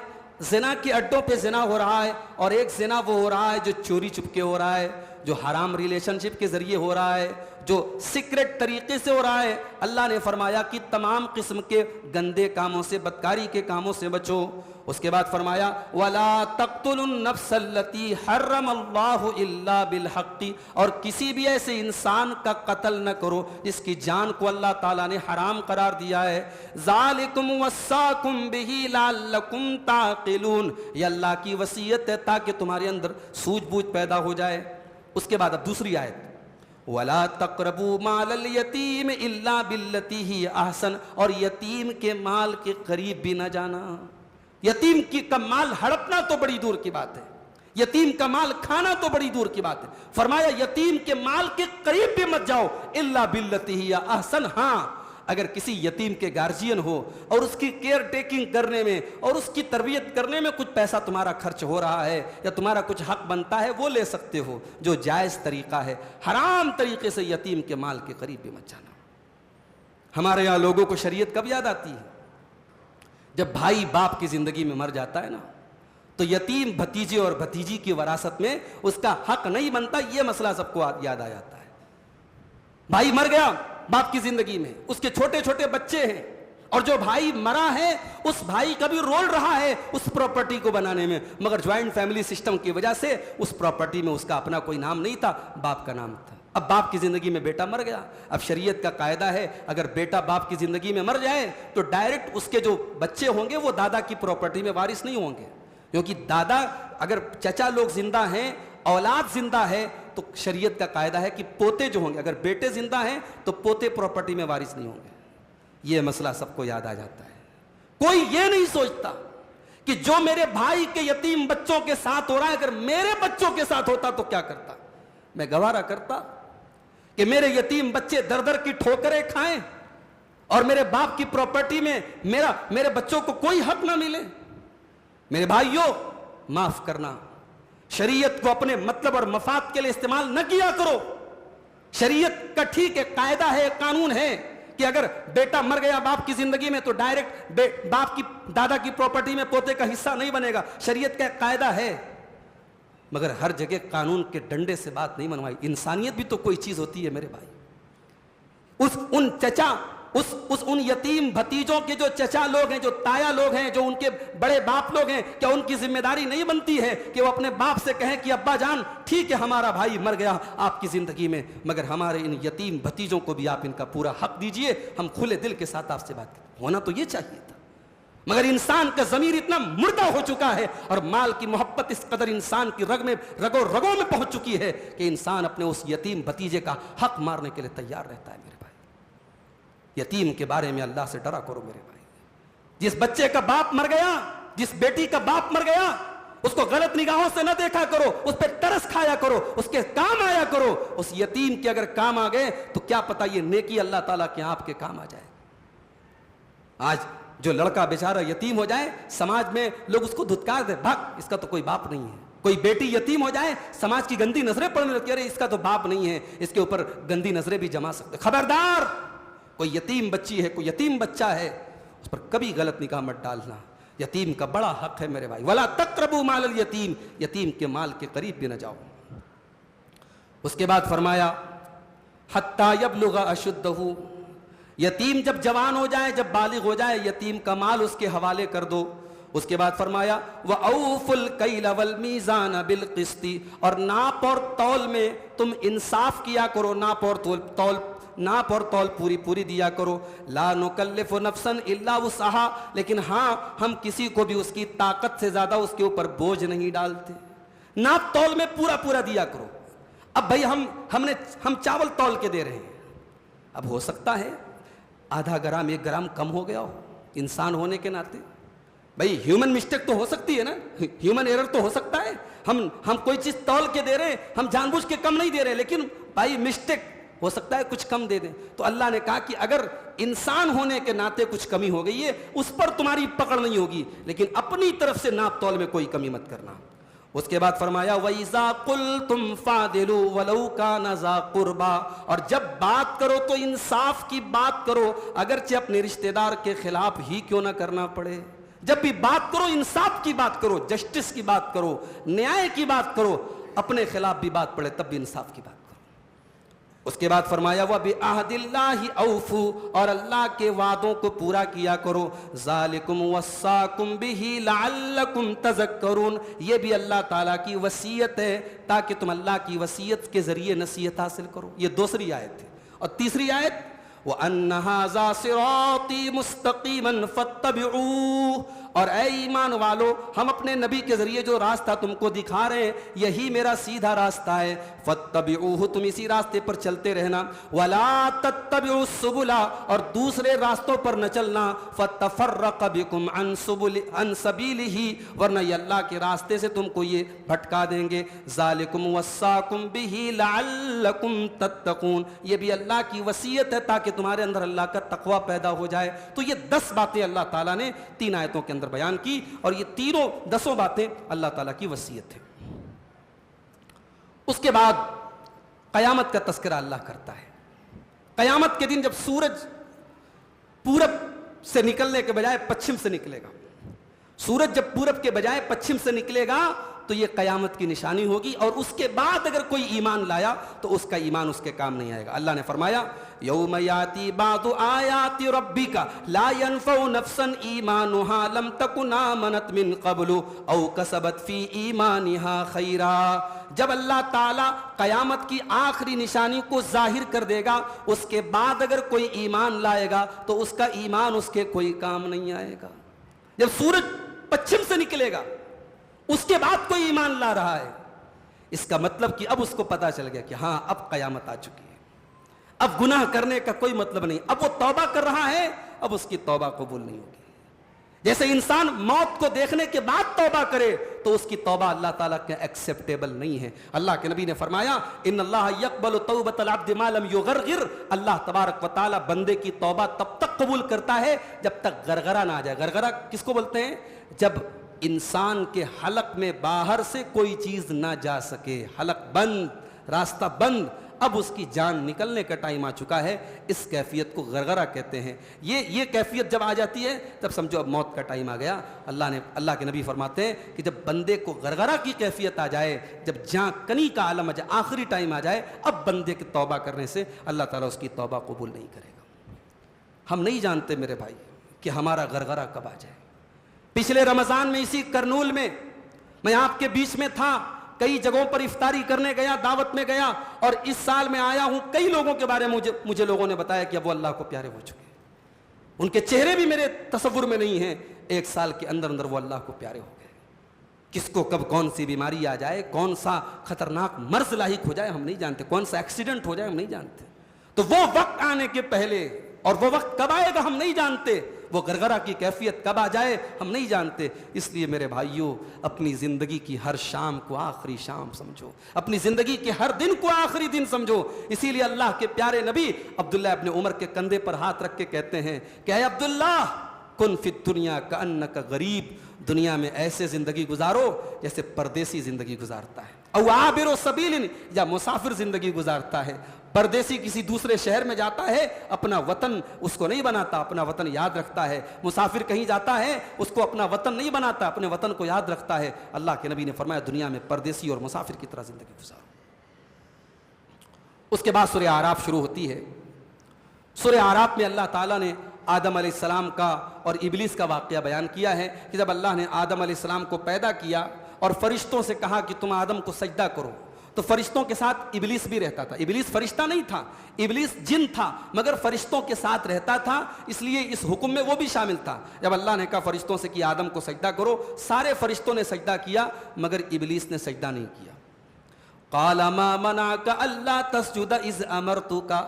[SPEAKER 1] जिना के अड्डों पे जिना हो रहा है, और एक जिना वो हो रहा है जो चोरी चुपके हो रहा है, जो हराम रिलेशनशिप के जरिए हो रहा है, जो सीक्रेट तरीके से हो रहा है। अल्लाह ने फरमाया कि तमाम किस्म के गंदे कामों से, बदकारी के कामों से बचो। उसके बाद फरमाया वला तक़्तुलुन नफ्सल्लती हर्रमल्लाहु इल्ला बिलहक़्क़ि, और किसी भी ऐसे इंसान का कत्ल न करो जिसकी जान को अल्लाह ताला ने हराम करार दिया है। ज़ालिकुम वस्साकुम बिही लअल्लकुम ताक़िलून, ये अल्लाह की वसीयत है ताकि तुम्हारे अंदर सूझबूझ पैदा हो जाए। उसके बाद अब दूसरी आयत, वला तक़रबू मालल यतीम इल्ला बिल्लती ही अहसन, और यतीम के माल के करीब भी न जाना। यतीम की का माल हड़पना तो बड़ी दूर की बात है, यतीम का माल खाना तो बड़ी दूर की बात है। फरमाया यतीम के माल के करीब भी मत जाओ, इल्ला बिल्लती ही अहसन। हाँ, अगर किसी यतीम के गार्जियन हो और उसकी केयर टेकिंग करने में और उसकी तरबियत करने में कुछ पैसा तुम्हारा खर्च हो रहा है, या तुम्हारा कुछ हक बनता है, वो ले सकते हो, जो जायज़ तरीका है। हराम तरीके से यतीम के माल के करीब भी मत जाना। हमारे यहाँ लोगों को शरीयत कब याद आती है? जब भाई बाप की जिंदगी में मर जाता है ना, तो यतीम भतीजे और भतीजी की वरासत में उसका हक नहीं बनता, यह मसला सबको याद आ जाता है। भाई मर गया बाप की जिंदगी में, उसके छोटे छोटे बच्चे हैं, और जो भाई मरा है उस भाई का भी रोल रहा है उस प्रॉपर्टी को बनाने में, मगर ज्वाइंट फैमिली सिस्टम की वजह से उस प्रॉपर्टी में उसका अपना कोई नाम नहीं था, बाप का नाम था। अब बाप की जिंदगी में बेटा मर गया। अब शरीयत का कायदा है, अगर बेटा बाप की जिंदगी में मर जाए तो डायरेक्ट उसके जो बच्चे होंगे वो दादा की प्रॉपर्टी में वारिस नहीं होंगे, क्योंकि दादा, अगर चचा लोग जिंदा हैं, औलाद जिंदा है, तो शरीयत का कायदा है कि पोते जो होंगे, अगर बेटे जिंदा हैं तो पोते प्रॉपर्टी में वारिस नहीं होंगे। यह मसला सबको याद आ जाता है। कोई ये नहीं सोचता कि जो मेरे भाई के यतीम बच्चों के साथ हो रहा है, अगर मेरे बच्चों के साथ होता तो क्या करता। मैं गवारा करता कि मेरे यतीम बच्चे दर दर की ठोकरें खाएं और मेरे बाप की प्रॉपर्टी में मेरे बच्चों को कोई हक ना मिले। मेरे भाइयों, माफ करना, शरीयत को अपने मतलब और मफाद के लिए इस्तेमाल न किया करो। शरीयत का ठीक है, कायदा है, कानून है कि अगर बेटा मर गया बाप की जिंदगी में तो डायरेक्ट बाप की, दादा की प्रॉपर्टी में पोते का हिस्सा नहीं बनेगा, शरीयत का कायदा है। मगर हर जगह कानून के डंडे से बात नहीं मनवाई। इंसानियत भी तो कोई चीज होती है मेरे भाई। उन यतीम भतीजों के जो चचा लोग हैं, जो ताया लोग हैं, जो उनके बड़े बाप लोग हैं, क्या उनकी जिम्मेदारी नहीं बनती है कि वो अपने बाप से कहें कि अब्बा जान ठीक है हमारा भाई मर गया आपकी जिंदगी में, मगर हमारे इन यतीम भतीजों को भी आप इनका पूरा हक दीजिए, हम खुले दिल के साथ आपसे बात करें। होना तो ये चाहिए था, मगर इंसान का जमीर इतना मुर्दा हो चुका है और माल की मोहब्बत इस कदर इंसान की रगों रगों में पहुंच चुकी है कि इंसान अपने उस यतीम भतीजे का हक मारने के लिए तैयार रहता है। मेरे भाई, यतीम के बारे में अल्लाह से डरा करो मेरे भाई। जिस बच्चे का बाप मर गया, जिस बेटी का बाप मर गया, उसको गलत निगाहों से न देखा करो, उस पर तरस खाया करो, उसके काम आया करो। उस यतीम के अगर काम आ गए तो क्या पता ये नेकी अल्लाह ताला के आपके काम आ जाए। आज जो लड़का बेचारा यतीम हो जाए, समाज में लोग उसको धुतकार दे, भाग इसका तो कोई बाप नहीं है। कोई बेटी यतीम हो जाए, समाज की गंदी नजरें पड़ने लगती है, अरे इसका तो बाप नहीं है, इसके ऊपर गंदी नजरें भी जमा सकते। खबरदार, कोई यतीम बच्ची है, कोई यतीम बच्चा है, उस पर कभी गलत निगाह मत डालना। यतीम का बड़ा हक है मेरे भाई। वला तक़रबू मालल यतीम, यतीम के माल के करीब भी न जाओ। उसके बाद फरमाया हत्ता यबलुगा अशुद्धहु, यतीम जब जवान हो जाए, जब बालिग हो जाए, यतीम का माल उसके हवाले कर दो। उसके बाद फरमाया व औफुल कैल वल मीज़ान बिल क़िस्ति, और नाप और तौल में तुम इंसाफ किया करो। नाप और तौल नाप और तौल पूरी पूरी दिया करो। ला नुकल्लिफु नफ्सन इल्ला वुसअहा, लेकिन हाँ हम किसी को भी उसकी ताकत से ज्यादा उसके ऊपर बोझ नहीं डालते। नाप तौल में पूरा पूरा दिया करो। अब भाई हम चावल तौल के दे रहे हैं, अब हो सकता है आधा ग्राम 1 ग्राम कम हो गया हो, इंसान होने के नाते भाई ह्यूमन मिस्टेक तो हो सकती है ना, ह्यूमन एरर तो हो सकता है। हम कोई चीज तौल के दे रहे हैं, हम जानबूझ के कम नहीं दे रहे, लेकिन भाई मिस्टेक हो सकता है कुछ कम दे दें। तो अल्लाह ने कहा कि अगर इंसान होने के नाते कुछ कमी हो गई है उस पर तुम्हारी पकड़ नहीं होगी, लेकिन अपनी तरफ से नाप तौल में कोई कमी मत करना। उसके बाद फरमाया वइज़ा कुल्तुम फादिलू वलौ काना ज़ा कुर्बा, और जब बात करो तो इंसाफ की बात करो, अगरचे अपने रिश्तेदार के खिलाफ ही क्यों ना करना पड़े। जब भी बात करो इंसाफ की बात करो, जस्टिस की बात करो, न्याय की बात करो, अपने खिलाफ भी बात पड़े तब भी इंसाफ की बात करो। उसके बाद फरमाया वह बिअहदिल्लाहि औफू, और अल्लाह के वादों को पूरा किया करो। ज़ालिकुम वस्साकुम बिही लअल्लकुम तज़क्करून, ये भी अल्लाह ताला की वसीयत है ताकि तुम अल्लाह की वसीयत के जरिए नसीहत हासिल करो। ये दूसरी आयत है। और तीसरी आयत व अन्न हाज़ा सिराती मुस्तक़ीमन फत्तबिऊह, और ऐ ईमान वालो हम अपने नबी के जरिए जो रास्ता तुमको दिखा रहे हैं यही मेरा सीधा रास्ता है। फत्तबिऊह, तुम इसी रास्ते पर चलते रहना। वला तत्तबिउस सुबुला, और दूसरे रास्तों पर न चलना। फतफर्रक़ बिकुम अन सबीलिही, वरना ये अल्लाह के रास्ते से तुमको ये भटका देंगे। ज़ालिकुम वस्साकुम बिही लअल्लकुम तत्तकून, ये भी अल्लाह की वसीयत है ताकि तुम्हारे अंदर अल्लाह का तकवा पैदा हो जाए। तो ये 10 बातें अल्लाह ताला ने 3 आयतों के अंदर बयान की, और ये तीनों 10 बातें अल्लाह ताला की वसीयत है। उसके बाद कयामत का तस्करा अल्लाह करता है। कयामत के दिन जब सूरज पूरब से निकलने के बजाय पश्चिम से निकलेगा, सूरज जब पूरब के बजाय पश्चिम से निकलेगा तो ये कयामत की निशानी होगी। और उसके बाद अगर कोई ईमान लाया तो उसका ईमान उसके काम नहीं आएगा। अल्लाह ने फरमाया यौम याती बादु आयाति रब्बिका ला यनफउ नफ्सन ईमानुहा लम तकुन आमनत मिन क़ब्लु औ कसबत फी ईमानिहा खैरा, जब अल्लाह ताला कयामत की आखिरी निशानी को जाहिर कर देगा उसके बाद अगर कोई ईमान लाएगा तो उसका ईमान उसके कोई काम नहीं आएगा। जब सूरज पश्चिम से निकलेगा उसके बाद कोई ईमान ला रहा है, इसका मतलब कि अब उसको पता चल गया कि हां अब कयामत आ चुकी है, अब गुनाह करने का कोई मतलब नहीं, अब वो तौबा कर रहा है, अब उसकी तौबा कबूल नहीं होगी। जैसे इंसान मौत को देखने के बाद तौबा करे तो उसकी तौबा अल्लाह ताला के एक्सेप्टेबल नहीं है। अल्लाह के नबी ने फरमाया इन्नल्लाह यक़बलु तौबतल अब्दि मा लम युग़रग़िर, अल्लाह तबारक व तआला बंदे की तौबा तब तक कबूल करता है जब तक गरगरा ना आ जाए। गरगरा किसको बोलते हैं? जब इंसान के हलक में बाहर से कोई चीज ना जा सके, हलक बंद, रास्ता बंद, अब उसकी जान निकलने का टाइम आ चुका है, इस कैफियत को गरगरा कहते हैं। ये कैफियत जब आ जाती है तब समझो अब मौत का टाइम आ गया। अल्लाह के नबी फरमाते हैं कि जब बंदे को गरगरा की कैफियत आ जाए, जब जान कनी का आलम आ जाए, आखिरी टाइम आ जाए, अब बंदे की तौबा करने से अल्लाह ताला उसकी तौबा कबूल नहीं करेगा। हम नहीं जानते मेरे भाई कि हमारा गरगरा कब आ जाए। पिछले रमजान में इसी करनूल में मैं आपके बीच में था, कई जगहों पर इफ्तारी करने गया, दावत में गया, और इस साल में आया हूं, कई लोगों के बारे में मुझे लोगों ने बताया कि अब वो अल्लाह को प्यारे हो चुके हैं, उनके चेहरे भी मेरे तसव्वुर में नहीं है, 1 साल के अंदर अंदर वो अल्लाह को प्यारे हो गए। किसको कब कौन सी बीमारी आ जाए, कौन सा खतरनाक मर्ज लाहिक हो जाए हम नहीं जानते, कौन सा एक्सीडेंट हो जाए हम नहीं जानते। तो वो वक्त आने के पहले, और वो वक्त कब आएगा हम नहीं जानते, वो गरगरा की कैफियत कब आ जाए हम नहीं जानते। इसलिए मेरे भाइयों अपनी जिंदगी की हर शाम को आखिरी शाम समझो, अपनी जिंदगी के हर दिन को आखिरी दिन समझो। इसीलिए अल्लाह के प्यारे नबी अब्दुल्लाह इब्न उमर के कंधे पर हाथ रख के कहते हैं कि ऐ अब्दुल्लाह कुन फिद दुनिया का अन्नका गरीब, दुनिया में ऐसे जिंदगी गुजारो जैसे परदेसी जिंदगी गुजारता है, औ आबिरो सबीलिन, या मुसाफिर जिंदगी गुजारता है। परदेसी किसी दूसरे शहर में जाता है, अपना वतन उसको नहीं बनाता, अपना वतन याद रखता है। मुसाफिर कहीं जाता है, उसको अपना वतन नहीं बनाता, अपने वतन को याद रखता है। अल्लाह के नबी ने फरमाया दुनिया में परदेसी और मुसाफिर की तरह जिंदगी गुजारो। उसके बाद सूरह आराफ शुरू होती है। सूरह आराफ में अल्लाह ताला ने आदम अलैहिस्सलाम का और इब्लीस का वाक़या बयान किया है कि जब अल्लाह ने आदम अलैहिस्सलाम को पैदा किया और फरिश्तों से कहा कि तुम आदम को सजदा करो, तो फरिश्तों के साथ इबलीस भी रहता था। इबलीस फरिश्ता नहीं था, इबलीस जिन था, मगर फरिश्तों के साथ रहता था, इसलिए इस हुक्म में वो भी शामिल था। जब अल्लाह ने कहा फरिश्तों से कि आदम को सजदा करो, सारे फरिश्तों ने सजदा किया, मगर इबलीस ने सजदा नहीं किया। क़ाल मा मनाका अल्ला तस्जुद इज़ अमरतुका,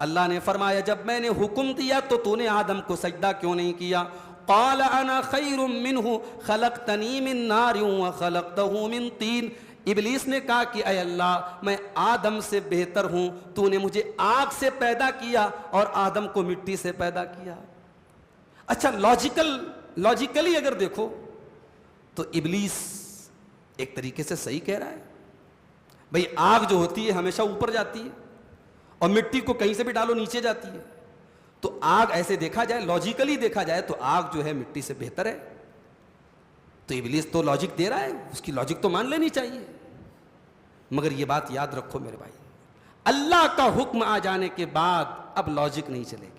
[SPEAKER 1] अल्लाह ने फरमाया जब मैंने हुक्म दिया तो तूने आदम को सजदा क्यों नहीं किया। क़ाल अना खैरुम मिन्हु खलक़तनी मिन नारिन व खलक़तहु मिन तीन, इबलीस ने कहा कि अय अल्लाह मैं आदम से बेहतर हूं, तूने मुझे आग से पैदा किया और आदम को मिट्टी से पैदा किया। अच्छा, लॉजिकली अगर देखो तो इबलीस एक तरीके से सही कह रहा है। भाई आग जो होती है हमेशा ऊपर जाती है और मिट्टी को कहीं से भी डालो नीचे जाती है, तो आग ऐसे देखा जाए, लॉजिकली देखा जाए तो आग जो है मिट्टी से बेहतर है। तो इबलीस तो लॉजिक दे रहा है, उसकी लॉजिक तो मान लेनी चाहिए। मगर ये बात याद रखो मेरे भाई, अल्लाह का हुक्म आ जाने के बाद अब लॉजिक नहीं चलेगी।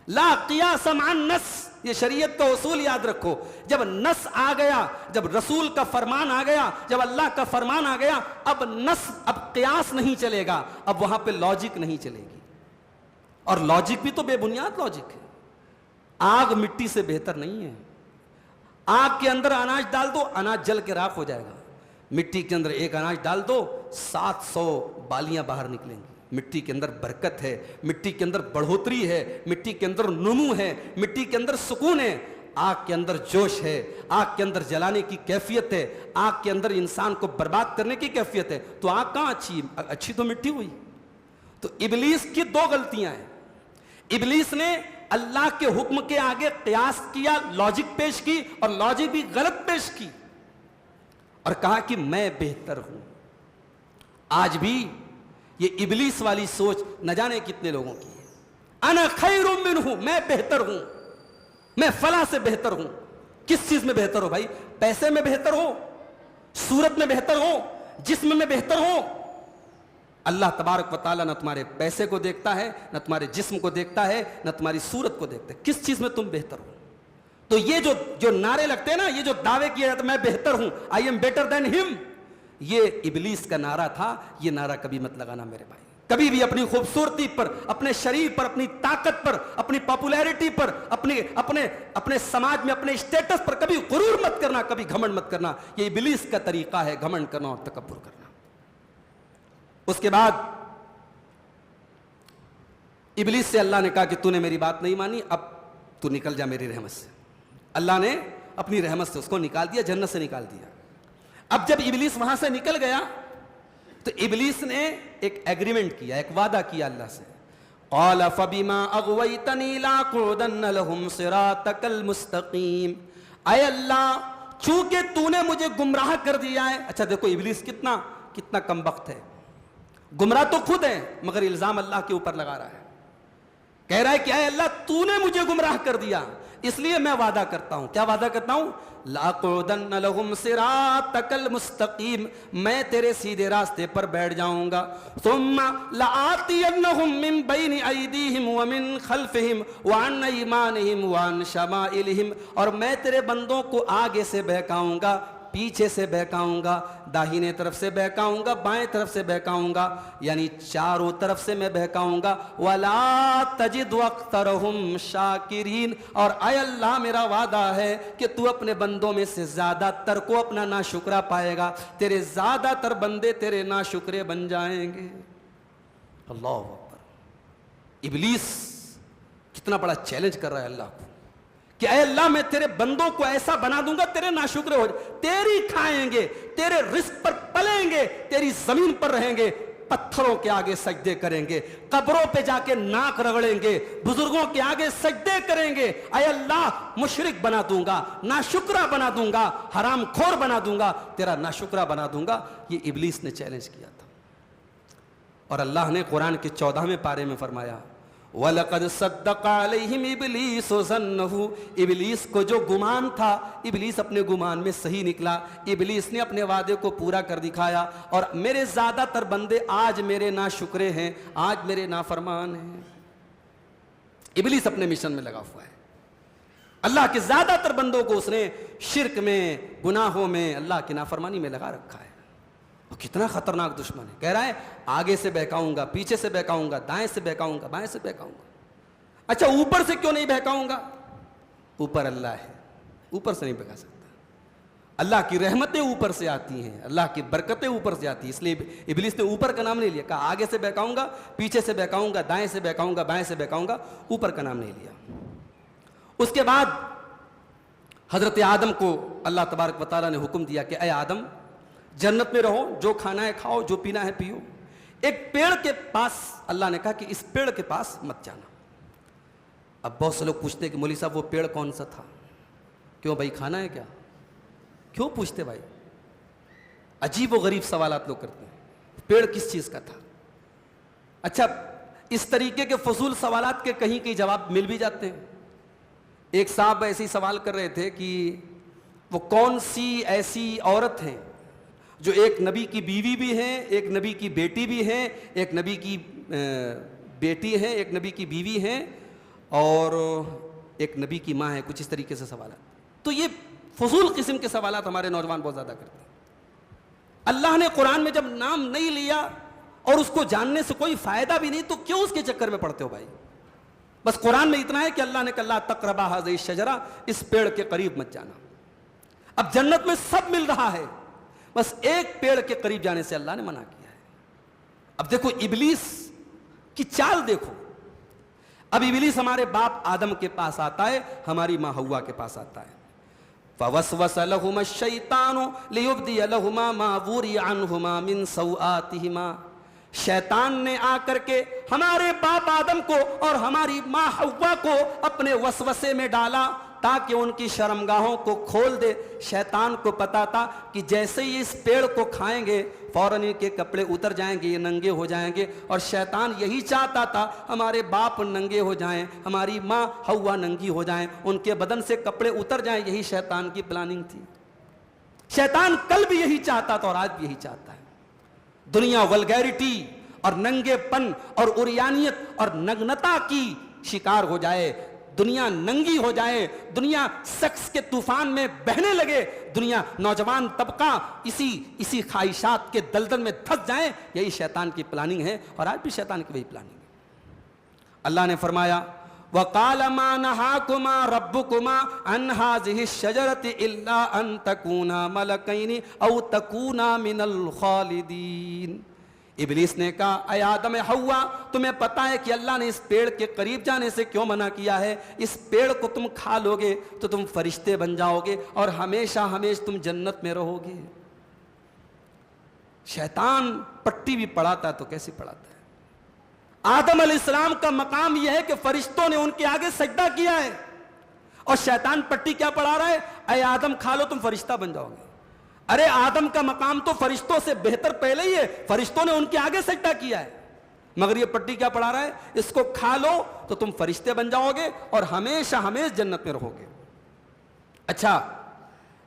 [SPEAKER 1] ला क़ियास मअन नस, ये शरीयत का उसूल याद रखो। जब नस आ गया, जब रसूल का फरमान आ गया, जब अल्लाह का फरमान आ गया, अब नस, अब क़ियास नहीं चलेगा, अब वहां पे लॉजिक नहीं चलेगी। और लॉजिक भी तो बेबुनियाद लॉजिक है। आग मिट्टी से बेहतर नहीं है। आग के अंदर अनाज डाल दो, अनाज जल के राख हो जाएगा। मिट्टी के अंदर एक अनाज डाल दो, 700 बालियां बाहर निकलेंगी। मिट्टी के अंदर बरकत है, मिट्टी के अंदर बढ़ोतरी है, मिट्टी के अंदर नुमू है, मिट्टी के अंदर सुकून है। आग के अंदर जोश है, आग के अंदर जलाने की कैफियत है, आग के अंदर इंसान को बर्बाद करने की कैफियत है। तो आग कहां अच्छी तो मिट्टी हुई। तो इबलीस की दो गलतियां हैं। इबलीस ने अल्लाह के हुक्म के आगे कयास किया, लॉजिक पेश की और लॉजिक भी गलत पेश की और कहा कि मैं बेहतर हूं। आज भी ये इबलीस वाली सोच न जाने कितने लोगों की है। अना खैरुम मिन्हु, मैं बेहतर हूं, मैं फला से बेहतर हूं। किस चीज में बेहतर हो भाई? पैसे में बेहतर हो, सूरत में बेहतर हो, जिस्म में बेहतर हो। अल्लाह तबारक व तआला न तुम्हारे पैसे को देखता है, न तुम्हारे जिस्म को देखता है, न तुम्हारी सूरत को देखता है। किस चीज में तुम बेहतर हो? तो ये जो नारे लगते हैं ना, ये जो दावे किए जाते, मैं बेहतर हूं, I am better than him, ये इबलीस का नारा था। ये नारा कभी मत लगाना मेरे भाई। कभी भी अपनी खूबसूरती पर, अपने शरीर पर, अपनी ताकत पर, अपनी पॉपुलैरिटी पर, अपने समाज में अपने स्टेटस पर कभी गुरूर मत करना, कभी घमंड मत करना। ये इबलीस का तरीका है, घमंड करना और तकब्बुर करना। उसके बाद इबलीस से अल्लाह ने कहा कि तूने मेरी बात नहीं मानी, अब तू निकल जा मेरी रहमत से। अल्लाह ने अपनी रहमत से उसको निकाल दिया, जन्नत से निकाल दिया। अब जब इबलीस वहां से निकल गया तो इबलीस ने एक एग्रीमेंट किया, एक वादा किया अल्लाह से। क़ाल फ़बिमा अग़वैतनी लअक़उदन्न लहुम सिरातकल मुस्तक़ीम, ऐ अल्लाह चूंकि तूने मुझे गुमराह कर दिया है। अच्छा देखो इबलीस कितना कमबख्त है। गुमराह तो खुद है मगर इल्जाम अल्लाह के ऊपर लगा रहा है। कह रहा है कि ऐ अल्लाह तूने मुझे गुमराह कर दिया, इसलिए मैं वादा करता हूं। क्या वादा करता हूं? लाक़ुदन्न लहुम सिरातकल मुस्तक़ीम, मैं तेरे सीधे रास्ते पर बैठ जाऊंगा। सुम्मा लआतियन्नहुम मिन बैनि अयदीहिम व मिन खल्फिहिम व अन अयमानिहिम व अन शमाइलिहिम, और मैं तेरे बंदों को आगे से बहकाऊंगा, पीछे से बहकाऊंगा, दाहिने तरफ से बहकाऊंगा, बाएं तरफ से बहकाऊंगा, यानी चारों तरफ से मैं बहकाऊंगा। वला तजिद अक्तरहुम शाकिरीन, और आय अल्लाह मेरा वादा है कि तू अपने बंदों में से ज्यादातर को अपना नाशुक्रा पाएगा, तेरे ज्यादातर बंदे तेरे नाशुक्रे बन जाएंगे। अल्लाह अकबर। इबलीस कितना बड़ा चैलेंज कर रहा है अल्लाह को कि ऐ अल्लाह मैं तेरे बंदों को ऐसा बना दूंगा, तेरे नाशुक्र हो, तेरी खाएंगे, तेरे रिस्क पर पलेंगे, तेरी जमीन पर रहेंगे, पत्थरों के आगे सजदे करेंगे, कब्रों पे जाके नाक रगड़ेंगे, बुजुर्गों के आगे सजदे करेंगे। ऐ अल्लाह मुशरिक बना दूंगा, नाशुक्रा बना दूंगा, हराम खोर बना दूंगा, तेरा नाशुक्रा बना दूंगा। ये इबलीस ने चैलेंज किया था। और अल्लाह ने कुरान के 14वें पारे में फरमाया, वलक़द सद्दक़ अलैहिम इब्लीसु ज़न्नहु, इबलीस को जो गुमान था, इबलीस अपने गुमान में सही निकला। इबलीस ने अपने वादे को पूरा कर दिखाया और मेरे ज़्यादातर बंदे आज मेरे नाशुक्रे हैं, आज मेरे नाफरमान हैं। इबलीस अपने मिशन में लगा हुआ है। अल्लाह के ज़्यादातर बंदों को उसने शिर्क में, गुनाहों में, अल्लाह की नाफरमानी में लगा रखा है। वो कितना खतरनाक दुश्मन है। कह रहा है आगे से बहकाऊंगा, पीछे से बहकाऊंगा, दाएं से बहकाऊंगा, बाएं से बहकाऊंगा। अच्छा, ऊपर से क्यों नहीं बहकाऊंगा? ऊपर अल्लाह है, ऊपर से नहीं बहका सकता। अल्लाह की रहमतें ऊपर से आती हैं, अल्लाह की बरकतें ऊपर से आती हैं, इसलिए इब्लीस ने ऊपर का नाम नहीं लिया। कहा आगे से बहकाऊंगा, पीछे से बहकाऊंगा, दाएं से बहकाऊंगा, बाएं से बहकाऊंगा, ऊपर का नाम नहीं लिया। उसके बाद हजरत आदम को अल्लाह तबारक व तआला ने हुक्म दिया कि ऐ आदम, जन्नत में रहो, जो खाना है खाओ, जो पीना है पियो। एक पेड़ के पास अल्लाह ने कहा कि इस पेड़ के पास मत जाना। अब बहुत से लोग पूछते हैं कि मौलवी साहब वो पेड़ कौन सा था? क्यों भाई, खाना है क्या? क्यों पूछते भाई? अजीब व गरीब सवालात लोग करते हैं। पेड़ किस चीज का था? अच्छा, इस तरीके के फजूल सवालात के कहीं कहीं जवाब मिल भी जाते हैं। एक साहब ऐसे ही सवाल कर रहे थे कि वो कौन सी ऐसी औरत है जो एक नबी की बीवी भी है, एक नबी की बेटी भी है, एक नबी की बेटी है, एक नबी की बीवी है और एक नबी की माँ है। कुछ इस तरीके से सवाल। तो ये फजूल किस्म के सवालात हमारे नौजवान बहुत ज़्यादा करते हैं। अल्लाह ने कुरान में जब नाम नहीं लिया और उसको जानने से कोई फ़ायदा भी नहीं, तो क्यों उसके चक्कर में पड़ते हो भाई? बस कुरान में इतना है कि अल्लाह ने कहा तक़रबा हाज़िही शजरा, इस पेड़ के करीब मत जाना। अब जन्नत में सब मिल रहा है, बस एक पेड़ के करीब जाने से अल्लाह ने मना किया है। अब देखो इब्लीस की चाल देखो। अब इब्लीस हमारे बाप आदम के पास आता है, हमारी माँ हव्वा के पास आता है। फवस्वस लहुमा शैतानु लियुब्दिय लहुमा मा वुरिया अन्हुमा मिन सौआतिहिमा। शैतान ने आकर के हमारे बाप आदम को और हमारी माँ हव्वा को अपने वसवसे में डाला ताकि उनकी शर्मगाहों को खोल दे। शैतान को पता था कि जैसे ही इस पेड़ को खाएंगे फौरन इनके कपड़े उतर जाएंगे, ये नंगे हो जाएंगे। और शैतान यही चाहता था हमारे बाप नंगे हो जाएं, हमारी माँ हव्वा नंगी हो जाएं, उनके बदन से कपड़े उतर जाएं। यही शैतान की प्लानिंग थी। शैतान कल भी यही चाहता था और आज भी यही चाहता है। दुनिया वल्गैरिटी और नंगेपन और उरियानियत और नग्नता की शिकार हो जाए, दुनिया नंगी हो जाए, दुनिया सेक्स के तूफान में बहने लगे, दुनिया नौजवान तबका इसी ख्वाहिशात के दलदल में धंस जाए। यही शैतान की प्लानिंग है और आज भी शैतान की वही प्लानिंग है। अल्लाह ने फरमाया वक़ाल मा नहाकुमा रब्बुकुमा अन हाज़िहि शजरति इल्ला अन तकूना मलकैनि औ तकूना मिनल खालिदीन। इब्लीस ने कहा ऐ आदम हव्वा, तुम्हें पता है कि अल्लाह ने इस पेड़ के करीब जाने से क्यों मना किया है? इस पेड़ को तुम खा लोगे तो तुम फरिश्ते बन जाओगे और हमेशा हमेशा तुम जन्नत में रहोगे। शैतान पट्टी भी पढ़ाता है तो कैसी पढ़ाता है? आदम अलैहिस्सलाम का मकाम यह है कि फरिश्तों ने उनके आगे सजदा किया है और शैतान पट्टी क्या पढ़ा रहा है? ऐ आदम खा लो तुम फरिश्ता बन जाओगे। अरे आदम का मकाम तो फरिश्तों से बेहतर पहले ही है, फरिश्तों ने उनके आगे सजदा किया है, मगर ये पट्टी क्या पढ़ा रहा है? इसको खा लो तो तुम फरिश्ते बन जाओगे और हमेशा हमेशा जन्नत में रहोगे। अच्छा,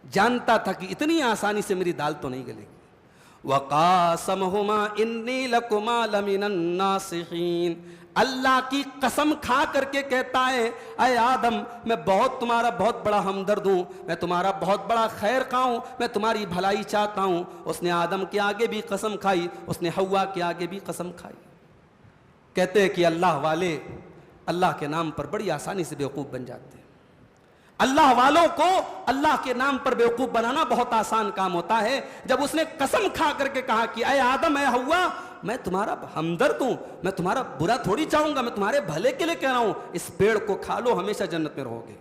[SPEAKER 1] जानता था कि इतनी आसानी से मेरी दाल तो नहीं गलेगी। वक़ासमहुमा इन्नी लकुमा लमिनन नासिहीन। अल्लाह की कसम खा करके कहता है अय आदम, मैं तुम्हारा बहुत बड़ा हमदर्द हूँ, मैं तुम्हारा बहुत बड़ा खैर खा हूँ, मैं तुम्हारी भलाई चाहता हूँ। उसने आदम के आगे भी कसम खाई, उसने हव्वा के आगे भी कसम खाई। कहते हैं कि अल्लाह वाले अल्लाह के नाम पर बड़ी आसानी से बेवकूफ़ बन जाते हैं। अल्लाह वालों को अल्लाह के नाम पर बेवकूफ़ बनाना बहुत आसान काम होता है। जब उसने कसम खा करके कहा कि अय आदम अय हव्वा, मैं तुम्हारा हमदर्द हूं, मैं तुम्हारा बुरा थोड़ी चाहूंगा, मैं तुम्हारे भले के लिए कह रहा हूं, इस पेड़ को खा लो हमेशा जन्नत में रहोगे।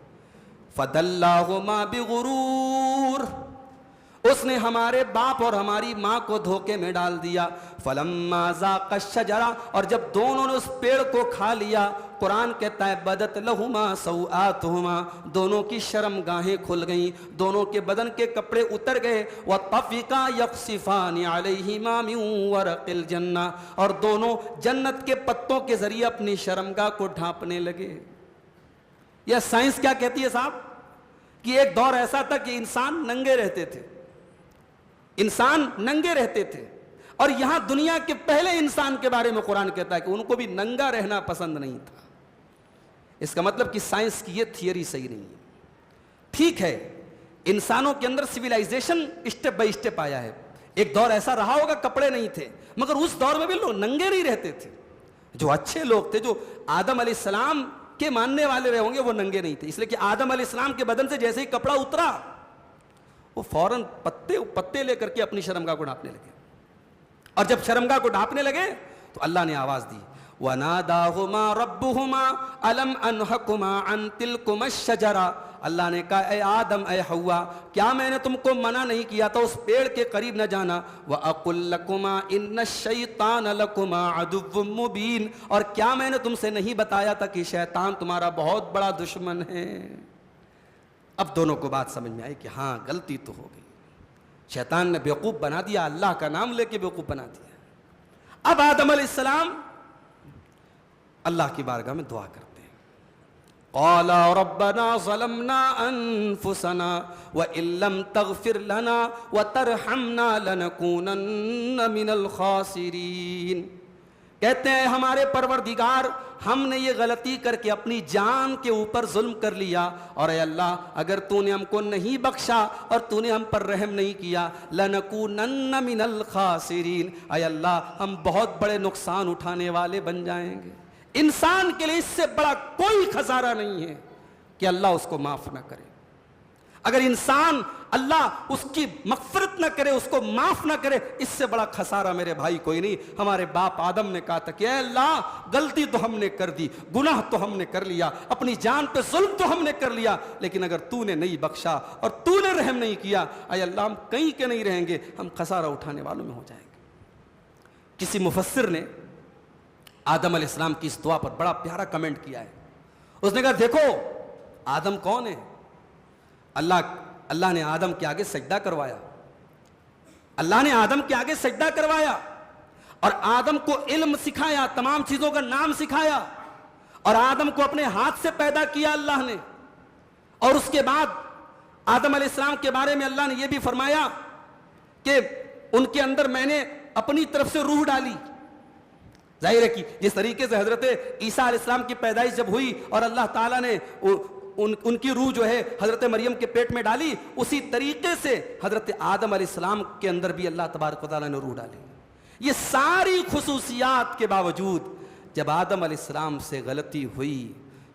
[SPEAKER 1] फदल्लाहुमा बिगुरूर, उसने हमारे बाप और हमारी माँ को धोखे में डाल दिया। फलम्मा ज़ाक़ा शजरा, और जब दोनों ने उस पेड़ को खा लिया, कुरान कहता है बदत लहुमा सौआतुहुमा, दोनों की शर्मगाहें खुल गईं, दोनों के बदन के कपड़े उतर गए। व तफ़िका यक़सिफ़ानि अलैहिमा मिन वरक़िल जन्ना, और दोनों जन्नत के पत्तों के जरिए अपनी शर्मगाह को ढांपने लगे। यह साइंस क्या कहती है साहब? कि एक दौर ऐसा था कि इंसान नंगे रहते थे, इंसान नंगे रहते थे, और यहां दुनिया के पहले इंसान के बारे में कुरान कहता है कि उनको भी नंगा रहना पसंद नहीं था। इसका मतलब कि साइंस की यह थियरी सही नहीं है। ठीक है, इंसानों के अंदर सिविलाइजेशन स्टेप बाय स्टेप आया है, एक दौर ऐसा रहा होगा कपड़े नहीं थे, मगर उस दौर में भी लोग नंगे नहीं रहते थे। जो अच्छे लोग थे, जो आदम अलैहिस्सलाम के मानने वाले रहे होंगे, वो नंगे नहीं थे। इसलिए कि आदम अलैहिस्सलाम के बदन से जैसे ही कपड़ा उतरा, वो फौरन पत्ते लेकर के अपनी शर्मगाह को ढांपने लगे। और जब शर्मगाह को ढांपने लगे तो अल्लाह ने आवाज दी, वनादाहुमा रब्बुहुमा अलम अनहकुमा अन तिलकुमा शजरा। अल्लाह ने कहा, ए आदम, ए हव्वा, क्या मैंने तुमको मना नहीं किया था उस पेड़ के करीब न जाना? व अकुल लकुमा इन्न शैतान लकुमा अदुव्वुम मुबीन। और क्या मैंने तुमसे नहीं बताया था कि शैतान तुम्हारा बहुत बड़ा दुश्मन है? अब दोनों को बात समझ में आई कि हाँ, गलती तो हो गई, शैतान ने बेवकूफ बना दिया, अल्लाह का नाम लेके बेवकूफ बना दिया। अब आदम अलैहिस्सलाम अल्लाह की बारगाह में दुआ करते हैं, क़ाला रब्बना ज़लमना अनफुसना व इल्लम तग़फिर लना व तरहमना लनकूनन्न मिनल ख़ासिरीन। कहते हैं, हमारे परवरदिगार, हमने ये गलती करके अपनी जान के ऊपर जुल्म कर लिया, और ऐ अल्लाह, अगर तूने हमको नहीं बख्शा और तूने हम पर रहम नहीं किया, लनकूनन्न मिनल ख़ासिरीन, ऐ अल्लाह, हम बहुत बड़े नुकसान उठाने वाले बन जाएंगे। इंसान के लिए इससे बड़ा कोई खसारा नहीं है कि अल्लाह उसको माफ ना करे। अगर इंसान, अल्लाह उसकी मग़फ़िरत ना करे, उसको माफ ना करे, इससे बड़ा खसारा मेरे भाई कोई नहीं। हमारे बाप आदम ने कहा था कि अल्लाह, गलती तो हमने कर दी, गुनाह तो हमने कर लिया, अपनी जान पे जुल्म तो हमने कर लिया, लेकिन अगर तूने नहीं बख्शा और तूने रहम नहीं किया, ऐ अल्लाह, हम कहीं के नहीं रहेंगे, हम खसारा उठाने वालों में हो जाएंगे। किसी मुफस्सिर ने आदम अलैहिस्सलाम की इस दुआ पर बड़ा प्यारा कमेंट किया है। उसने कहा, देखो आदम कौन है? अल्लाह ने आदम के आगे सजदा करवाया, अल्लाह ने आदम के आगे सजदा करवाया और आदम को इल्म सिखाया, तमाम चीजों का नाम सिखाया, और आदम को अपने हाथ से पैदा किया अल्लाह ने। और उसके बाद आदम अलैहिस्सलाम के बारे में अल्लाह ने यह भी फरमाया कि उनके अंदर मैंने अपनी तरफ से रूह डाली। जाहिर है कि जिस तरीके से हजरत ईसा अलैहिस्सलाम की पैदाइश जब हुई और अल्लाह ताला ने उनकी रूह जो है हजरत मरियम के पेट में डाली, उसी तरीके से हजरत आदम अलैहिस्सलाम के अंदर भी अल्लाह तबारक व तआला ने रूह डाली। ये सारी खुसूसियात के बावजूद जब आदम अलैहिस्सलाम से गलती हुई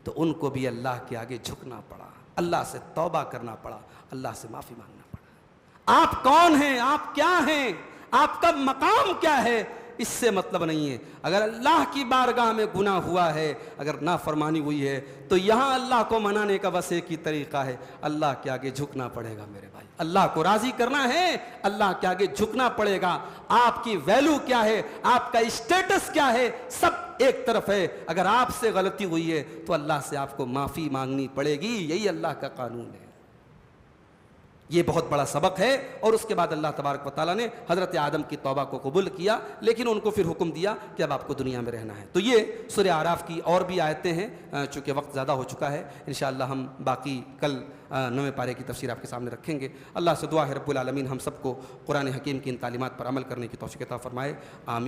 [SPEAKER 1] तो उनको भी अल्लाह के आगे झुकना पड़ा, अल्लाह से तौबा करना पड़ा, अल्लाह से माफी मांगना पड़ा। आप कौन हैं? आप क्या हैं? आपका मकाम क्या है? इससे मतलब नहीं है। अगर अल्लाह की बारगाह में गुनाह हुआ है, अगर नाफरमानी हुई है, तो यहाँ अल्लाह को मनाने का बस एक ही तरीका है, अल्लाह के आगे झुकना पड़ेगा मेरे भाई। अल्लाह को राजी करना है, अल्लाह के आगे झुकना पड़ेगा। आपकी वैल्यू क्या है, आपका स्टेटस क्या है, सब एक तरफ है। अगर आपसे गलती हुई है तो अल्लाह से आपको माफ़ी मांगनी पड़ेगी, यही अल्लाह का कानून है। ये बहुत बड़ा सबक है। और उसके बाद अल्लाह तबारक व तआला ने हज़रत आदम की तौबा को कबूल किया, लेकिन उनको फिर हुक्म दिया कि अब आपको दुनिया में रहना है। तो ये सूरह आराफ की और भी आयतें हैं, चूँकि वक्त ज़्यादा हो चुका है। इंशाअल्लाह हम बाकी कल 9वें पारे की तफसीर आपके सामने रखेंगे। अल्लाह से दुआ है रब्बुल आलमीन हम सबको कुरान हकीम की इन तालीमात पर अमल करने की तौफीक अता फरमाए। आमीन।